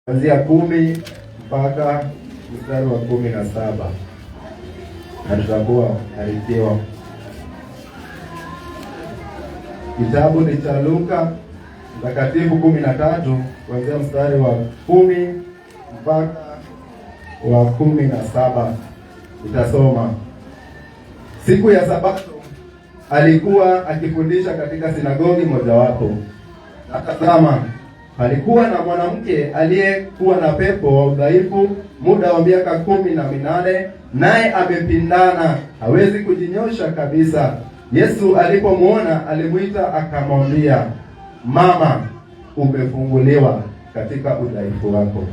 kuanzia 10 mpaka mstari wa 17 na tutakuwa haribiwa. Kitabu ni cha Luka Mtakatifu 13 kuanzia mstari wa 10 mpaka wa 17. Utasoma. Siku ya Sabato alikuwa akifundisha katika sinagogi mojawapo. Na tazama, alikuwa na mwanamke aliyekuwa na pepo wa udhaifu muda wa miaka 18, naye amepindana, hawezi kujinyosha kabisa. Yesu alipomwona alimuita akamwambia, "Mama, umefunguliwa katika udhaifu wako."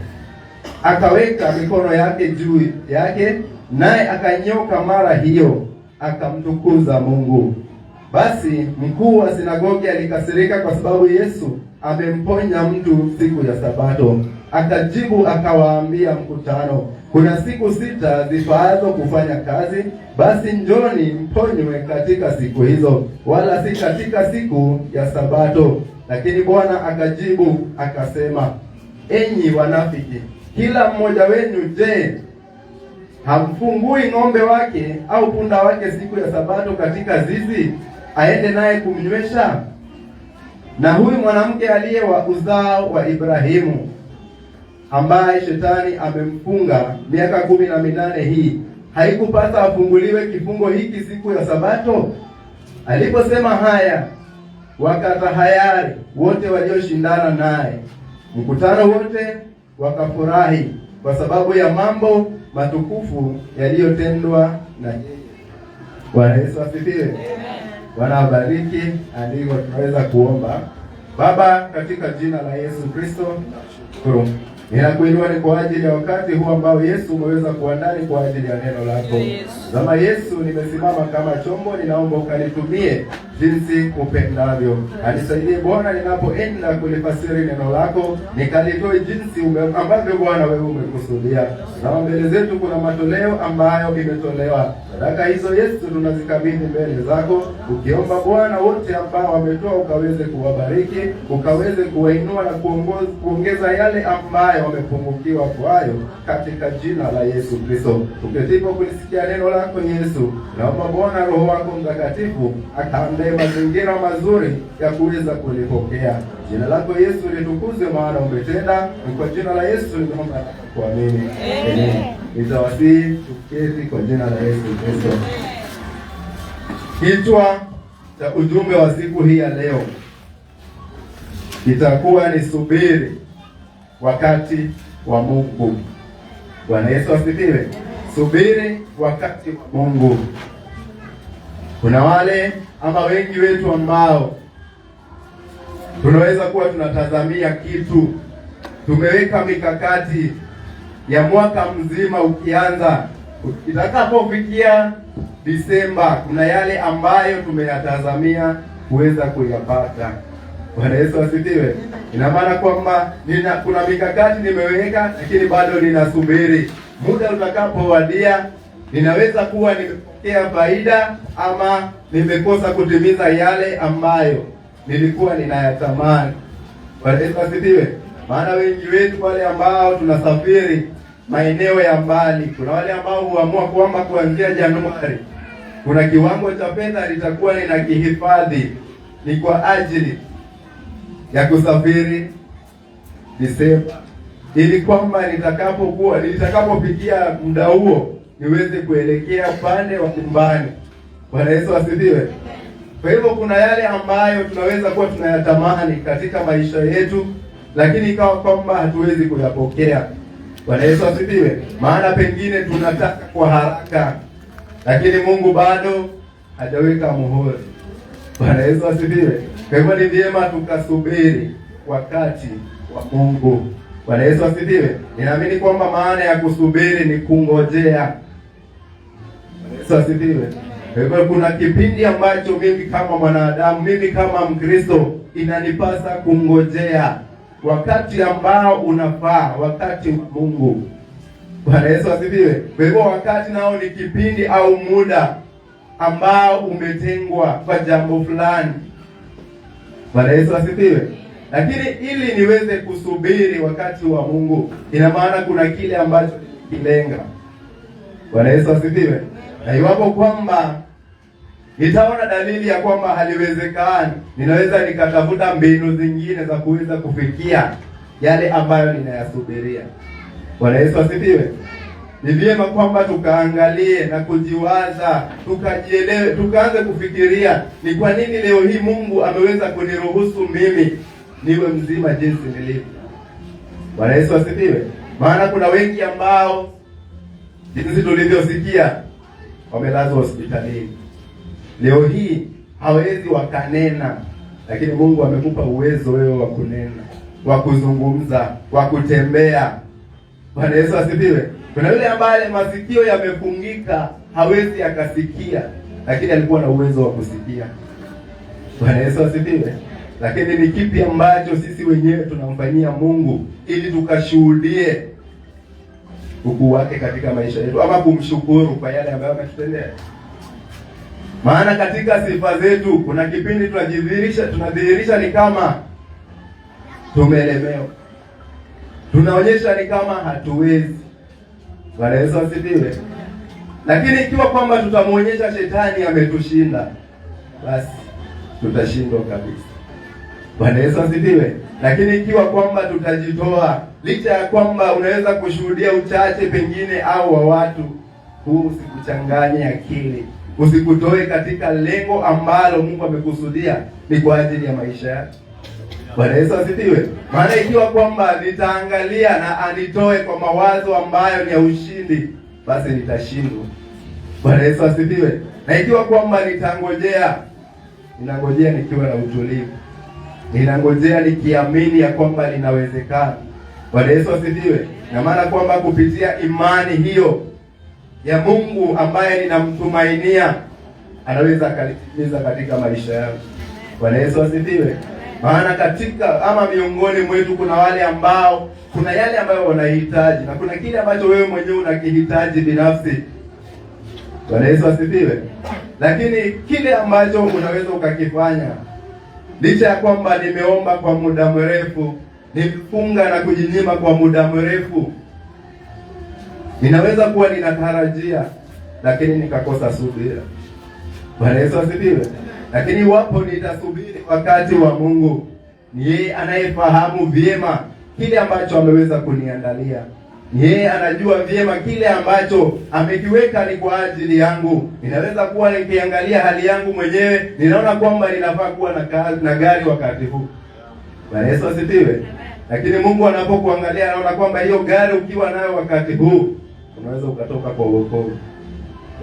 Akaweka mikono yake juu yake, naye akanyoka mara hiyo, akamtukuza Mungu. Basi mkuu wa sinagogi alikasirika kwa sababu Yesu amemponya mtu siku ya Sabato. Akajibu akawaambia mkutano, "Kuna siku 6 zifaazo kufanya kazi, basi njoni mponywe katika siku hizo, wala si katika siku ya Sabato." Lakini Bwana akajibu akasema, "Enyi wanafiki, kila mmoja wenu je, hamfungui ng'ombe wake au punda wake siku ya Sabato katika zizi, aende naye kumnywesha? Na huyu mwanamke aliye wa uzao wa Ibrahimu, ambaye shetani amemfunga miaka 18 hii, haikupasa afunguliwe kifungo hiki siku ya Sabato?" Aliposema haya, wakatahayari wote walioshindana naye. Mkutano wote wakafurahi kwa sababu ya mambo matukufu yaliyotendwa na yeye. Bwana Yesu asifiwe. Bwana abariki andiko. Tunaweza kuomba. Baba, katika jina la Yesu Kristo, shukuru. Ninakuinua ni kwa ajili ya wakati huu ambao Yesu umeweza kuandaa kwa ajili ya neno lako. Zama Yesu, nimesimama kama chombo, ninaomba ukanitumie jinsi upendavyo. Anisaidie Bwana ninapoenda kulifasiri neno lako, nikalitoe jinsi ambavyo Bwana wewe umekusudia. Zama mbele zetu kuna matoleo ambayo imetolewa. Sadaka hizo Yesu tunazikabidhi mbele zako, ukiomba Bwana wote ambao wametoa ukaweze kuwabariki, ukaweze kuwainua na kuongeza yale ambayo wamepungukiwa kwayo, katika jina la Yesu Kristo. Uketipo kulisikia neno lako Yesu, naomba Bwana Roho wako Mtakatifu akaandae mazingira mazuri ya kuweza kulipokea. Jina lako Yesu litukuzwe, maana umetenda. Ni kwa jina la Yesu nimeomba na kuamini. Amen. Nitawasihi tuketi kwa jina la Yesu Kristo. Kichwa cha ujumbe wa siku hii ya leo itakuwa ni subiri wakati wa Mungu. Bwana Yesu asifiwe. Subiri wakati wa Mungu. Kuna wale ama wengi wetu ambao tunaweza kuwa tunatazamia kitu, tumeweka mikakati ya mwaka mzima ukianza, itakapofikia Disemba kuna yale ambayo tumeyatazamia kuweza kuyapata. Bwana Yesu asifiwe. Ina maana kwamba kuna mikakati nimeweka, lakini bado ninasubiri. Muda utakapowadia, ninaweza kuwa nimepokea faida ama nimekosa kutimiza yale ambayo nilikuwa ninayatamani. Bwana Yesu asifiwe. Maana wengi wetu wale ambao tunasafiri maeneo ya mbali, kuna wale ambao huamua kwamba kuanzia Januari kuna kiwango cha fedha litakuwa ninakihifadhi, ni kwa ajili ya kusafiri Disemba, ili kwamba nitakapofikia muda huo niweze kuelekea upande wa nyumbani. Bwana Yesu asifiwe. Kwa hivyo kuna yale ambayo tunaweza kuwa tunayatamani katika maisha yetu, lakini ikawa kwamba hatuwezi kuyapokea. Bwana Yesu asifiwe. Maana pengine tunataka kwa haraka, lakini Mungu bado hajaweka muhuri. Bwana Yesu asifiwe. Kwa hivyo ni vyema tukasubiri wakati wa Mungu. Bwana Yesu asifiwe. Ninaamini kwamba maana ya kusubiri ni kungojea. Bwana Yesu asifiwe. Kwa hivyo kuna kipindi ambacho mimi kama mwanadamu, mimi kama Mkristo, inanipasa kungojea wakati ambao unafaa, wakati wa Mungu. Bwana Yesu asifiwe. Kwa hivyo wakati nao ni kipindi au muda ambao umetengwa kwa jambo fulani. Bwana Yesu asifiwe. Lakini ili niweze kusubiri wakati wa Mungu, ina maana kuna kile ambacho kilenga. Bwana Yesu asifiwe. Na iwapo kwamba nitaona dalili ya kwamba haliwezekani, ninaweza nikatafuta mbinu zingine za kuweza kufikia yale ambayo ninayasubiria. Bwana Yesu asifiwe. Ni vyema kwamba tukaangalie na kujiwaza, tukajielewe, tukaanze kufikiria ni kwa nini leo hii Mungu ameweza kuniruhusu mimi niwe mzima jinsi nilivyo. Bwana Yesu asifiwe. Maana kuna wengi ambao jinsi tulivyosikia wamelazwa hospitalini. Leo hii hawezi wakanena, lakini Mungu amekupa uwezo wewe wa kunena, wa kuzungumza, wa kutembea. Bwana Yesu asifiwe. Kuna yule ambaye masikio yamefungika, hawezi akasikia, lakini alikuwa na uwezo wa kusikia. Bwana Yesu asifiwe. Lakini ni kipi ambacho sisi wenyewe tunamfanyia Mungu ili tukashuhudie ukuu wake katika maisha yetu, ama kumshukuru kwa yale ambayo ametutendea? Maana katika sifa zetu kuna kipindi tunadhihirisha ni kama tumelemewa, tunaonyesha ni kama hatuwezi. Bwana Yesu asifiwe. Lakini ikiwa kwamba tutamuonyesha shetani ametushinda, basi tutashindwa kabisa. Bwana Yesu asifiwe. Lakini ikiwa kwamba tutajitoa, licha ya kwamba unaweza kushuhudia uchache pengine au wa watu, huu usikuchanganye akili, usikutoe katika lengo ambalo Mungu amekusudia ni kwa ajili ya maisha yako. Bwana Yesu asifiwe. Maana ikiwa kwamba nitaangalia na anitoe kwa mawazo ambayo ni ya ushindi, basi nitashindwa. Bwana Yesu asifiwe. Na ikiwa kwamba ninangojea nikiwa na utulivu, ninangojea nikiamini ya kwamba linawezekana. Bwana Yesu asifiwe. Na maana kwamba kupitia imani hiyo ya Mungu ambaye ninamtumainia, anaweza akalitimiza katika maisha yangu. Bwana Yesu asifiwe. Maana katika ama miongoni mwetu kuna wale ambao kuna yale ambayo wanahitaji, na kuna kile ambacho wewe mwenyewe unakihitaji binafsi. Bwana Yesu asifiwe. Lakini kile ambacho unaweza ukakifanya, licha ya kwamba nimeomba kwa muda mrefu, nimefunga na kujinyima kwa muda mrefu, ninaweza kuwa ninatarajia lakini nikakosa subira. Bwana Yesu asifiwe. Lakini wapo nitasubiri wakati wa Mungu, ni yeye anayefahamu vyema kile ambacho ameweza kuniandalia. Ni yeye anajua vyema kile ambacho amekiweka ni kwa ajili yangu. Ninaweza kuwa nikiangalia hali yangu mwenyewe, ninaona kwamba ninafaa kuwa na gari wakati huu. Bwana Yesu asifiwe. Lakini Mungu anapokuangalia anaona kwamba hiyo gari ukiwa nayo wakati huu, unaweza ukatoka kwa wokovu.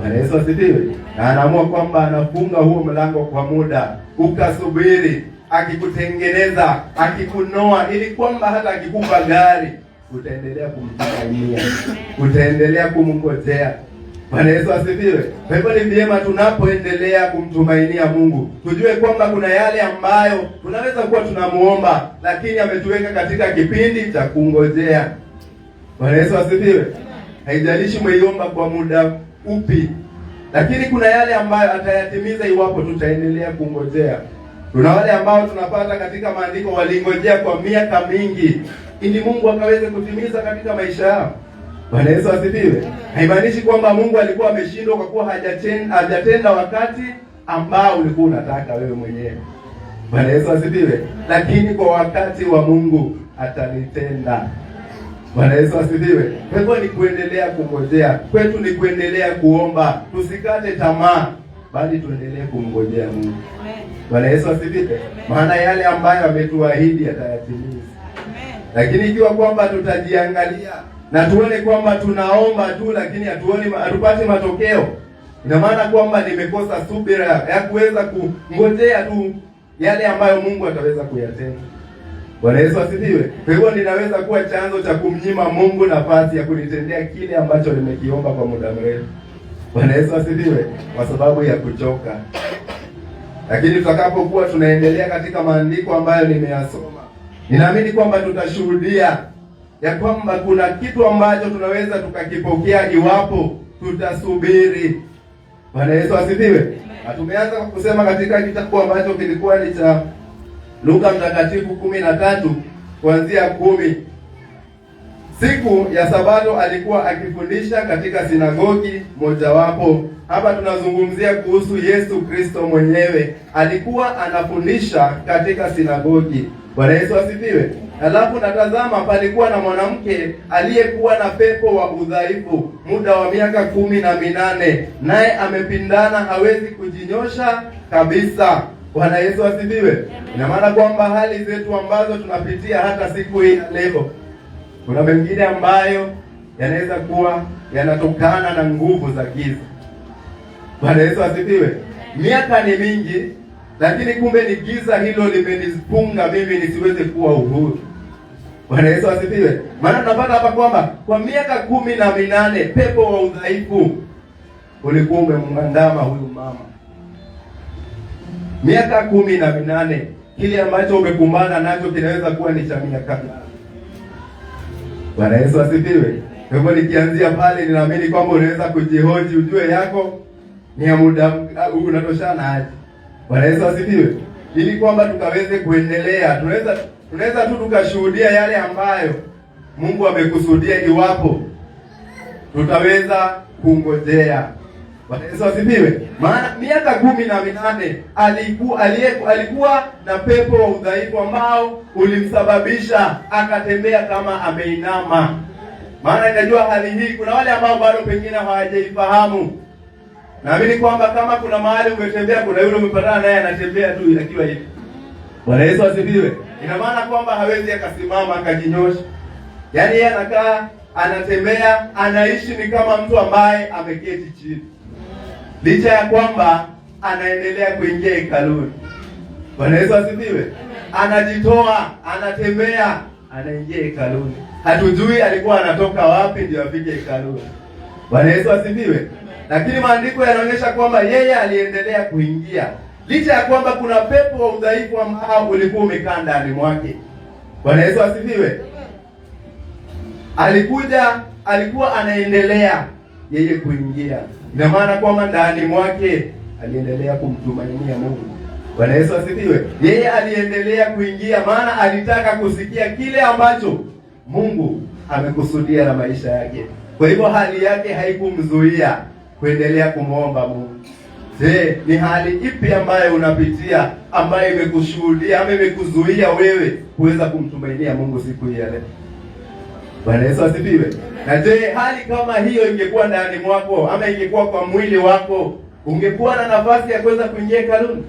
Bwana Yesu asifiwe. Na anaamua kwamba anafunga huo mlango kwa muda, ukasubiri, akikutengeneza, akikunoa, ili kwamba hata akikupa gari utaendelea kumtumainia, utaendelea kumngojea. Bwana Yesu asifiwe. Kwa hivyo ni vyema tunapoendelea kumtumainia Mungu, tujue kwamba kuna yale ambayo tunaweza kuwa tunamuomba, lakini ametuweka katika kipindi cha kungojea. Bwana Yesu asifiwe. Haijalishi umeiomba kwa muda upi, lakini kuna yale ambayo atayatimiza iwapo tutaendelea kungojea. Kuna wale ambao tunapata katika maandiko walingojea kwa miaka mingi ili Mungu akaweze kutimiza katika maisha yao. Bwana Yesu asifiwe. Haimaanishi kwamba Mungu alikuwa ameshindwa kwa kuwa hajatenda wakati ambao ulikuwa unataka wewe mwenyewe. Bwana Yesu asifiwe. Lakini kwa wakati wa Mungu atalitenda. Bwana Yesu asifiwe. Kwa hivyo ni kuendelea kungojea. Kwetu ni kuendelea kuomba. Tusikate tamaa, bali tuendelee kumngojea Mungu. Bwana Yesu asifiwe. Maana yale ambayo ametuahidi atayatimiza. Lakini ikiwa kwamba tutajiangalia na tuone kwamba tunaomba tu lakini hatupati matokeo, ina maana kwamba nimekosa subira ya kuweza kungojea tu yale ambayo Mungu ataweza kuyatenda. Bwana Yesu asifiwe. Kwa hivyo ninaweza kuwa chanzo cha kumnyima Mungu nafasi ya kunitendea kile ambacho nimekiomba kwa muda mrefu. Bwana Yesu asifiwe. Kwa sababu ya kuchoka. Lakini tutakapokuwa tunaendelea katika maandiko ambayo nimeyasoma, ninaamini kwamba tutashuhudia ya kwamba kuna kitu ambacho tunaweza tukakipokea iwapo tutasubiri. Bwana Yesu asifiwe. Tumeanza kusema katika kitabu ambacho kilikuwa ni cha Luka Mtakatifu 13 kuanzia 10. Siku ya Sabato alikuwa akifundisha katika sinagogi mojawapo. Hapa tunazungumzia kuhusu Yesu Kristo mwenyewe. Alikuwa anafundisha katika sinagogi. Bwana Yesu asifiwe. Alafu natazama, palikuwa na mwanamke aliyekuwa na pepo wa udhaifu muda wa miaka 18, naye amepindana, hawezi kujinyosha kabisa. Bwana Yesu asifiwe. Ina maana kwamba hali zetu ambazo tunapitia hata siku hii leo, kuna mengine ambayo yanaweza kuwa yanatokana na nguvu za giza. Bwana Yesu asifiwe. Miaka ni mingi, lakini kumbe ni giza hilo limenifunga mimi nisiweze kuwa uhuru. Bwana Yesu asifiwe. Maana tunapata hapa kwamba kwa miaka 18 pepo wa udhaifu ulikuwa umemwandama huyu mama. Miaka 18, kile ambacho umekumbana nacho kinaweza kuwa ni cha miaka. Bwana Yesu asifiwe. Kwa hivyo nikianzia pale, ninaamini kwamba unaweza kujihoji, ujue yako ni ya muda unatoshana aje. Bwana Yesu asifiwe. Ili kwamba tukaweze kuendelea, tunaweza tu tukashuhudia yale ambayo Mungu amekusudia, iwapo tutaweza kungojea. Bwana Yesu asifiwe. Maana miaka 18 alikuwa na pepo wa udhaifu ambao ulimsababisha akatembea kama ameinama. Maana inajua hali hii, kuna wale ambao bado pengine hawajaifahamu. Naamini kwamba kama kuna mahali umetembea, kuna yule umepatana naye anatembea tu akiwa hivi. Bwana Yesu asifiwe. Ina maana kwamba hawezi akasimama akajinyosha. Yaani yeye anakaa, anatembea, anaishi ni kama mtu ambaye ameketi chini. Licha ya kwamba anaendelea kuingia hekaluni. Bwana Yesu asifiwe. Anajitoa, anatembea, anaingia hekaluni. Hatujui alikuwa anatoka wapi ndio afike hekaluni. Bwana Yesu asifiwe. Lakini maandiko yanaonyesha kwamba yeye aliendelea kuingia, licha ya kwamba kuna pepo wa udhaifu ambao ulikuwa umekaa ndani mwake. Bwana Yesu asifiwe. Alikuwa anaendelea yeye kuingia. Ina maana kwamba ndani mwake aliendelea kumtumainia Mungu. Bwana Yesu asifiwe. Yeye aliendelea kuingia, maana alitaka kusikia kile ambacho Mungu amekusudia na maisha yake. Kwa hivyo hali yake haikumzuia kuendelea kumwomba Mungu. Je, ni hali ipi ambayo unapitia ambayo imekushuhudia ama imekuzuia wewe kuweza kumtumainia Mungu siku hii ya leo? Bwana Yesu asifiwe. Na je, hali kama hiyo ingekuwa ndani mwako ama ingekuwa kwa mwili wako, ungekuwa na nafasi ya kuweza kuingia hekaluni?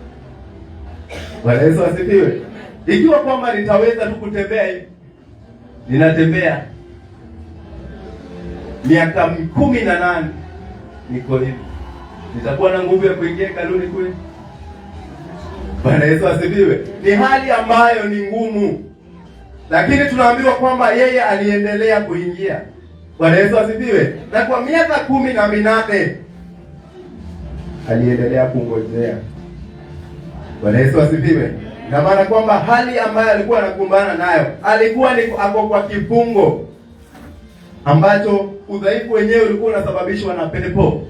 Bwana Yesu asifiwe. Ikiwa kwamba nitaweza tu kutembea hivi, ninatembea miaka 18 niko hivi, nitakuwa na nguvu ya kuingia hekaluni kweli? Bwana Yesu asifiwe. Ni hali ambayo ni ngumu, lakini tunaambiwa kwamba yeye aliendelea kuingia. Bwana Yesu asifiwe. Na kwa miaka 18 aliendelea kungojea. Bwana Yesu asifiwe. Na maana kwamba hali ambayo alikuwa anakumbana nayo, alikuwa ni ako kwa kifungo ambacho udhaifu wenyewe ulikuwa unasababishwa na pepo.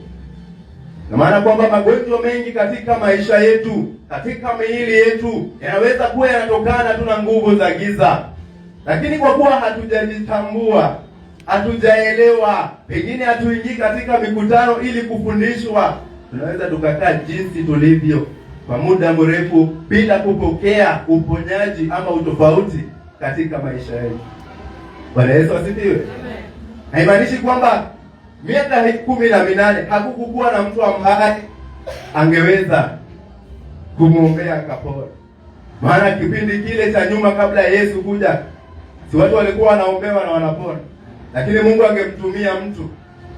Na maana kwamba magonjwa mengi katika maisha yetu, katika miili yetu, yanaweza kuwa yanatokana tu na nguvu za giza. Lakini kwa kuwa hatujajitambua, hatujaelewa, pengine hatuingii katika mikutano ili kufundishwa, tunaweza tukakaa jinsi tulivyo kwa muda mrefu bila kupokea uponyaji ama utofauti katika maisha yetu. Bwana Yesu asifiwe. Haimaanishi kwamba miaka 18 hakukuwa na mtu ambaye angeweza kumwombea akapona. Maana kipindi kile cha nyuma kabla ya Yesu kuja, si watu walikuwa wanaombewa na wanapona, lakini Mungu angemtumia mtu.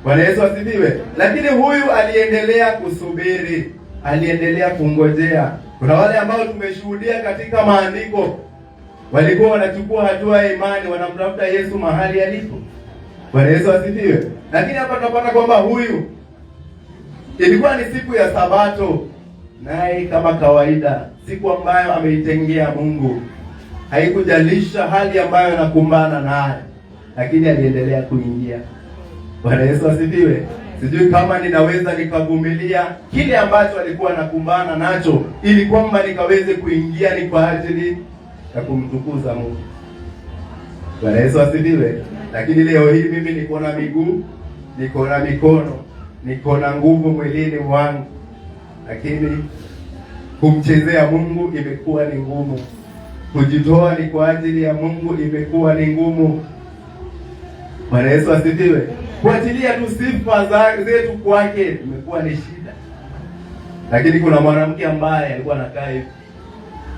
Bwana Yesu asifiwe. Lakini huyu aliendelea kusubiri, aliendelea kungojea. Kuna wale ambao tumeshuhudia katika maandiko, walikuwa wanachukua hatua ya imani, wanamtafuta Yesu mahali alipo. Bwana Yesu asifiwe. Lakini hapa tunapata kwamba huyu, ilikuwa ni siku ya Sabato, naye kama kawaida, siku ambayo ameitengea Mungu, haikujalisha hali ambayo anakumbana naye, lakini aliendelea kuingia. Bwana Yesu asifiwe. Sijui kama ninaweza nikavumilia kile ambacho alikuwa anakumbana nacho, ili kwamba nikaweze kuingia, ni kwa ajili ya kumtukuza Mungu. Bwana Yesu asifiwe. Lakini leo hii mimi niko na miguu, niko na mikono, niko na nguvu mwilini mwangu, lakini kumchezea Mungu imekuwa ni ngumu. Kujitoa ni kwa ajili ya Mungu imekuwa ni ngumu. Bwana Yesu asifiwe. Kuachilia tu sifa zetu kwake imekuwa ni shida. Lakini kuna mwanamke ambaye alikuwa anakaa hivi.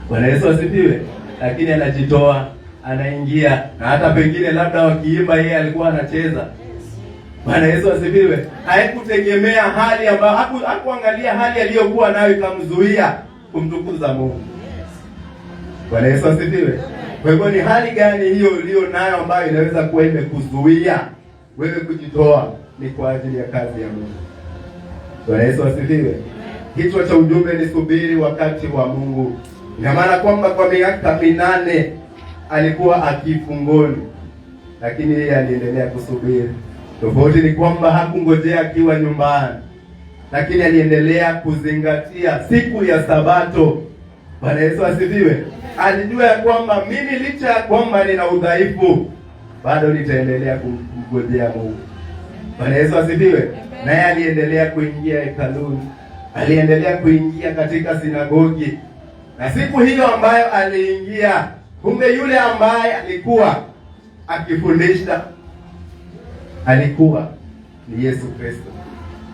Bwana Yesu asifiwe. Lakini anajitoa, anaingia, na hata pengine labda wakiimba yeye alikuwa anacheza. Bwana Yesu asifiwe. Haikutegemea hali ambayo, hakuangalia hali aliyokuwa nayo ikamzuia kumtukuza Mungu. Bwana Yesu asifiwe. Kwa hivyo ni hali gani hiyo ulio nayo ambayo inaweza kuwa imekuzuia wewe kujitoa ni kwa ajili ya kazi ya Mungu? Bwana Yesu asifiwe. Kichwa cha ujumbe ni subiri wakati wa Mungu. Ina maana kwamba kwa miaka 8 alikuwa akifungoni, lakini yeye aliendelea kusubiri. Tofauti ni kwamba hakungojea akiwa nyumbani, lakini aliendelea kuzingatia siku ya Sabato. Bwana Yesu asifiwe. Alijua ya kwamba mimi licha ya kwamba nina udhaifu, bado nitaendelea kumngojea Mungu. Bwana Yesu asifiwe. Naye aliendelea kuingia hekaluni, aliendelea kuingia katika sinagogi. Na siku hiyo ambayo aliingia, kumbe yule ambaye alikuwa akifundisha alikuwa ni Yesu Kristo.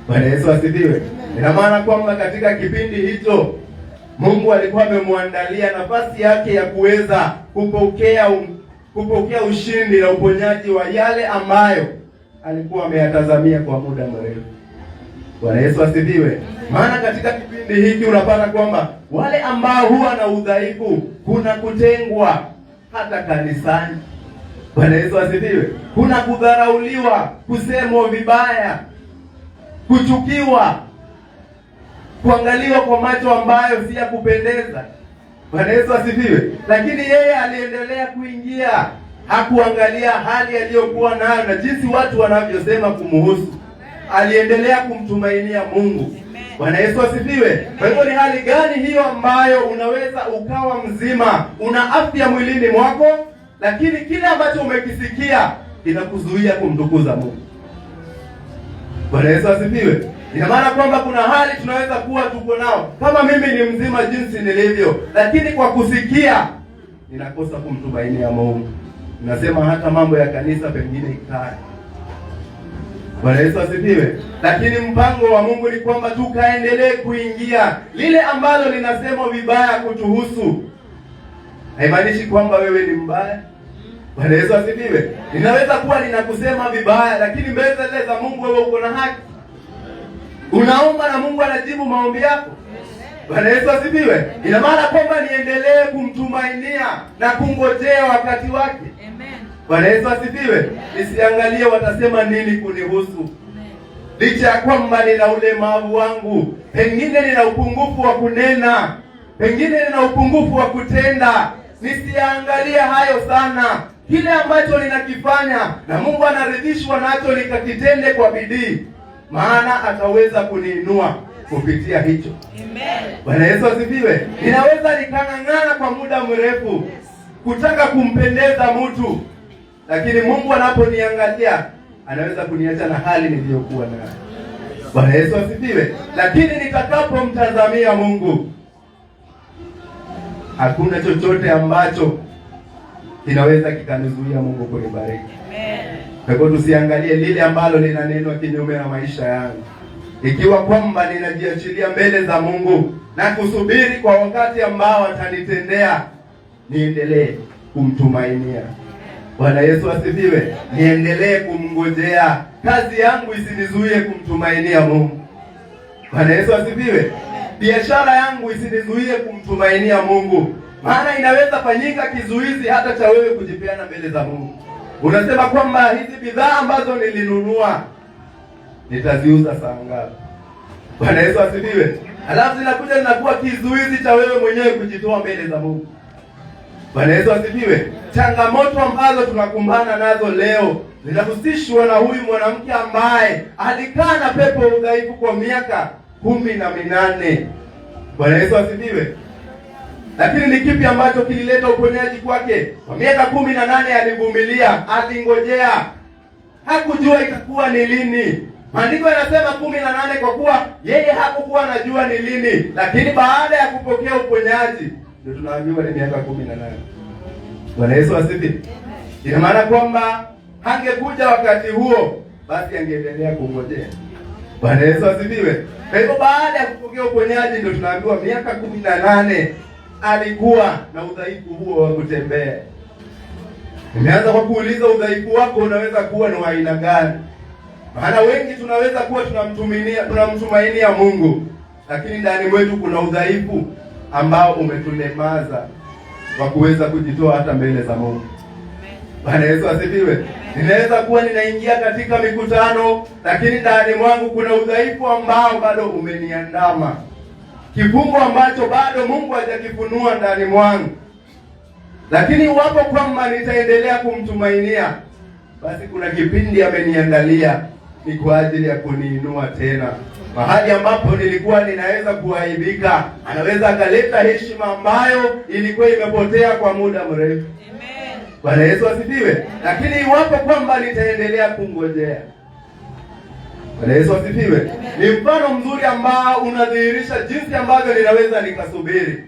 Bwana Yesu asifiwe. Ina maana kwamba katika kipindi hicho Mungu alikuwa amemwandalia nafasi yake ya kuweza kupokea ushindi na uponyaji wa yale ambayo alikuwa ameyatazamia kwa muda mrefu. Bwana Yesu asifiwe. Maana katika kipindi hiki unapata kwamba wale ambao huwa na udhaifu, kuna kutengwa hata kanisani. Bwana Yesu asifiwe. Kuna kudharauliwa, kusemwa vibaya, kuchukiwa, kuangaliwa kwa macho ambayo si ya kupendeza. Bwana Yesu asifiwe. Lakini yeye aliendelea kuingia, hakuangalia hali aliyokuwa nayo na jinsi watu wanavyosema kumhusu. Aliendelea kumtumainia Mungu. Bwana Yesu asifiwe. Kwa hivyo ni hali gani hiyo ambayo unaweza ukawa mzima, una afya mwilini mwako, lakini kile ambacho umekisikia kinakuzuia kumtukuza Mungu? Bwana Yesu asifiwe. Ina maana kwamba kuna hali tunaweza kuwa tuko nao, kama mimi ni mzima jinsi nilivyo, lakini kwa kusikia ninakosa kumtumainia Mungu. Ninasema hata mambo ya kanisa pengine ikae. Bwana Yesu asifiwe. Lakini mpango wa Mungu ni kwamba tukaendelee kuingia. Lile ambalo linasema vibaya kutuhusu haimaanishi kwamba wewe ni mbaya. Bwana Yesu asifiwe. Ninaweza kuwa ninakusema vibaya, lakini mbele za Mungu wewe uko na haki. Unaomba na Mungu anajibu maombi yako. Bwana Yesu asifiwe. Ina maana kwamba niendelee kumtumainia na kungojea wakati wake. Amen. Bwana Yesu asifiwe. Nisiangalie watasema nini kunihusu. Licha ya kwamba nina ulemavu wangu, pengine nina upungufu wa kunena, pengine nina upungufu wa kutenda, nisiangalie hayo sana. Kile ambacho ninakifanya na Mungu anaridhishwa nacho nikakitende kwa bidii, maana ataweza kuniinua kupitia hicho. Amen. Bwana Yesu asifiwe. Ninaweza nikang'ang'ana kwa muda mrefu kutaka kumpendeza mtu, lakini Mungu anaponiangalia anaweza kuniacha na hali niliyokuwa nayo. Bwana Yesu asifiwe. Lakini nitakapomtazamia Mungu, hakuna chochote ambacho kinaweza kikanizuia Mungu kunibariki. Amen. Kwa hivyo tusiangalie lile ambalo linanenwa kinyume na maisha yangu. Ikiwa kwamba ninajiachilia mbele za Mungu na kusubiri kwa wakati ambao atanitendea, niendelee kumtumainia. Bwana Yesu asifiwe. Niendelee kumngojea. Kazi yangu isinizuie kumtumainia Mungu. Bwana Yesu asifiwe. Biashara yangu isinizuie kumtumainia Mungu. Maana inaweza fanyika kizuizi hata cha wewe kujipeana mbele za Mungu. Unasema kwamba hizi bidhaa ambazo nilinunua nitaziuza saa ngapi? Bwana Yesu asifiwe. Alafu zinakuja zinakuwa kizuizi cha wewe mwenyewe kujitoa mbele za Mungu. Bwana Yesu asifiwe. Changamoto ambazo tunakumbana nazo leo zinahusishwa na huyu mwanamke ambaye alikaa na pepo ya udhaifu kwa miaka 18. Bwana Yesu asifiwe. Lakini ni kipi ambacho kilileta uponyaji kwake? Kwa miaka 18 alivumilia, alingojea. Hakujua itakuwa ni lini. Maandiko yanasema 18 kwa kuwa yeye hakukuwa anajua ni lini, lakini baada ya kupokea uponyaji ndio tunaambiwa ni miaka 18. Bwana Yesu asifiwe. Ina maana kwamba hangekuja wakati huo, basi angeendelea kungojea. Bwana Yesu asifiwe. Kwa hivyo baada ya kupokea uponyaji ndio tunaambiwa miaka 18 alikuwa na udhaifu huo wa kutembea. Nimeanza kwa kuuliza udhaifu wako unaweza kuwa ni wa aina gani? Maana wengi tunaweza kuwa tunamtumainia Mungu, lakini ndani mwetu kuna udhaifu ambao umetulemaza wa kuweza kujitoa hata mbele za Mungu. Bwana Yesu asifiwe. Ninaweza kuwa ninaingia katika mikutano, lakini ndani mwangu kuna udhaifu ambao bado umeniandama, kifungo ambacho bado Mungu hajakifunua ndani mwangu. Lakini iwapo kwamba nitaendelea kumtumainia, basi kuna kipindi ameniandalia ni kwa ajili ya kuniinua tena. Mahali ambapo nilikuwa ninaweza kuaibika, anaweza akaleta heshima ambayo ilikuwa imepotea kwa muda mrefu. Amen. Bwana Yesu asifiwe. Lakini iwapo kwamba nitaendelea kungojea. Bwana Yesu asifiwe. Ni mfano mzuri ambao unadhihirisha jinsi ambavyo ninaweza nikasubiri.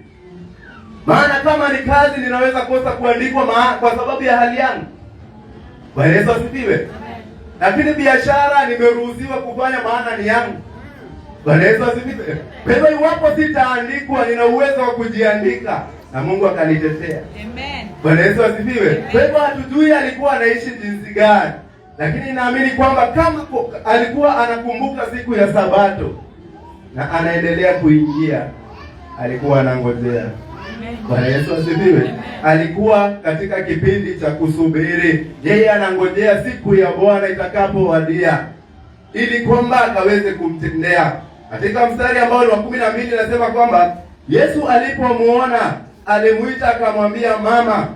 Maana kama ni kazi ninaweza kosa kuandikwa kwa sababu ya hali yangu. Bwana Yesu asifiwe. Lakini biashara nimeruhusiwa kufanya maana ni yangu. Bwana Yesu asifiwe. Kwa hivyo iwapo sitaandikwa, nina uwezo wa kujiandika na Mungu akanitetea. Amen. Bwana Yesu asifiwe. Kwa hivyo hatujui alikuwa anaishi jinsi gani, lakini naamini kwamba kama alikuwa anakumbuka siku ya Sabato na anaendelea kuingia, alikuwa anangojea. Bwana Yesu asifiwe. Alikuwa katika kipindi cha kusubiri. Yeye anangojea siku ya Bwana itakapowadia ili kwamba akaweze kumtendea. Katika mstari ambao ni wa 12 nasema kwamba Yesu alipomuona alimuita akamwambia, mama,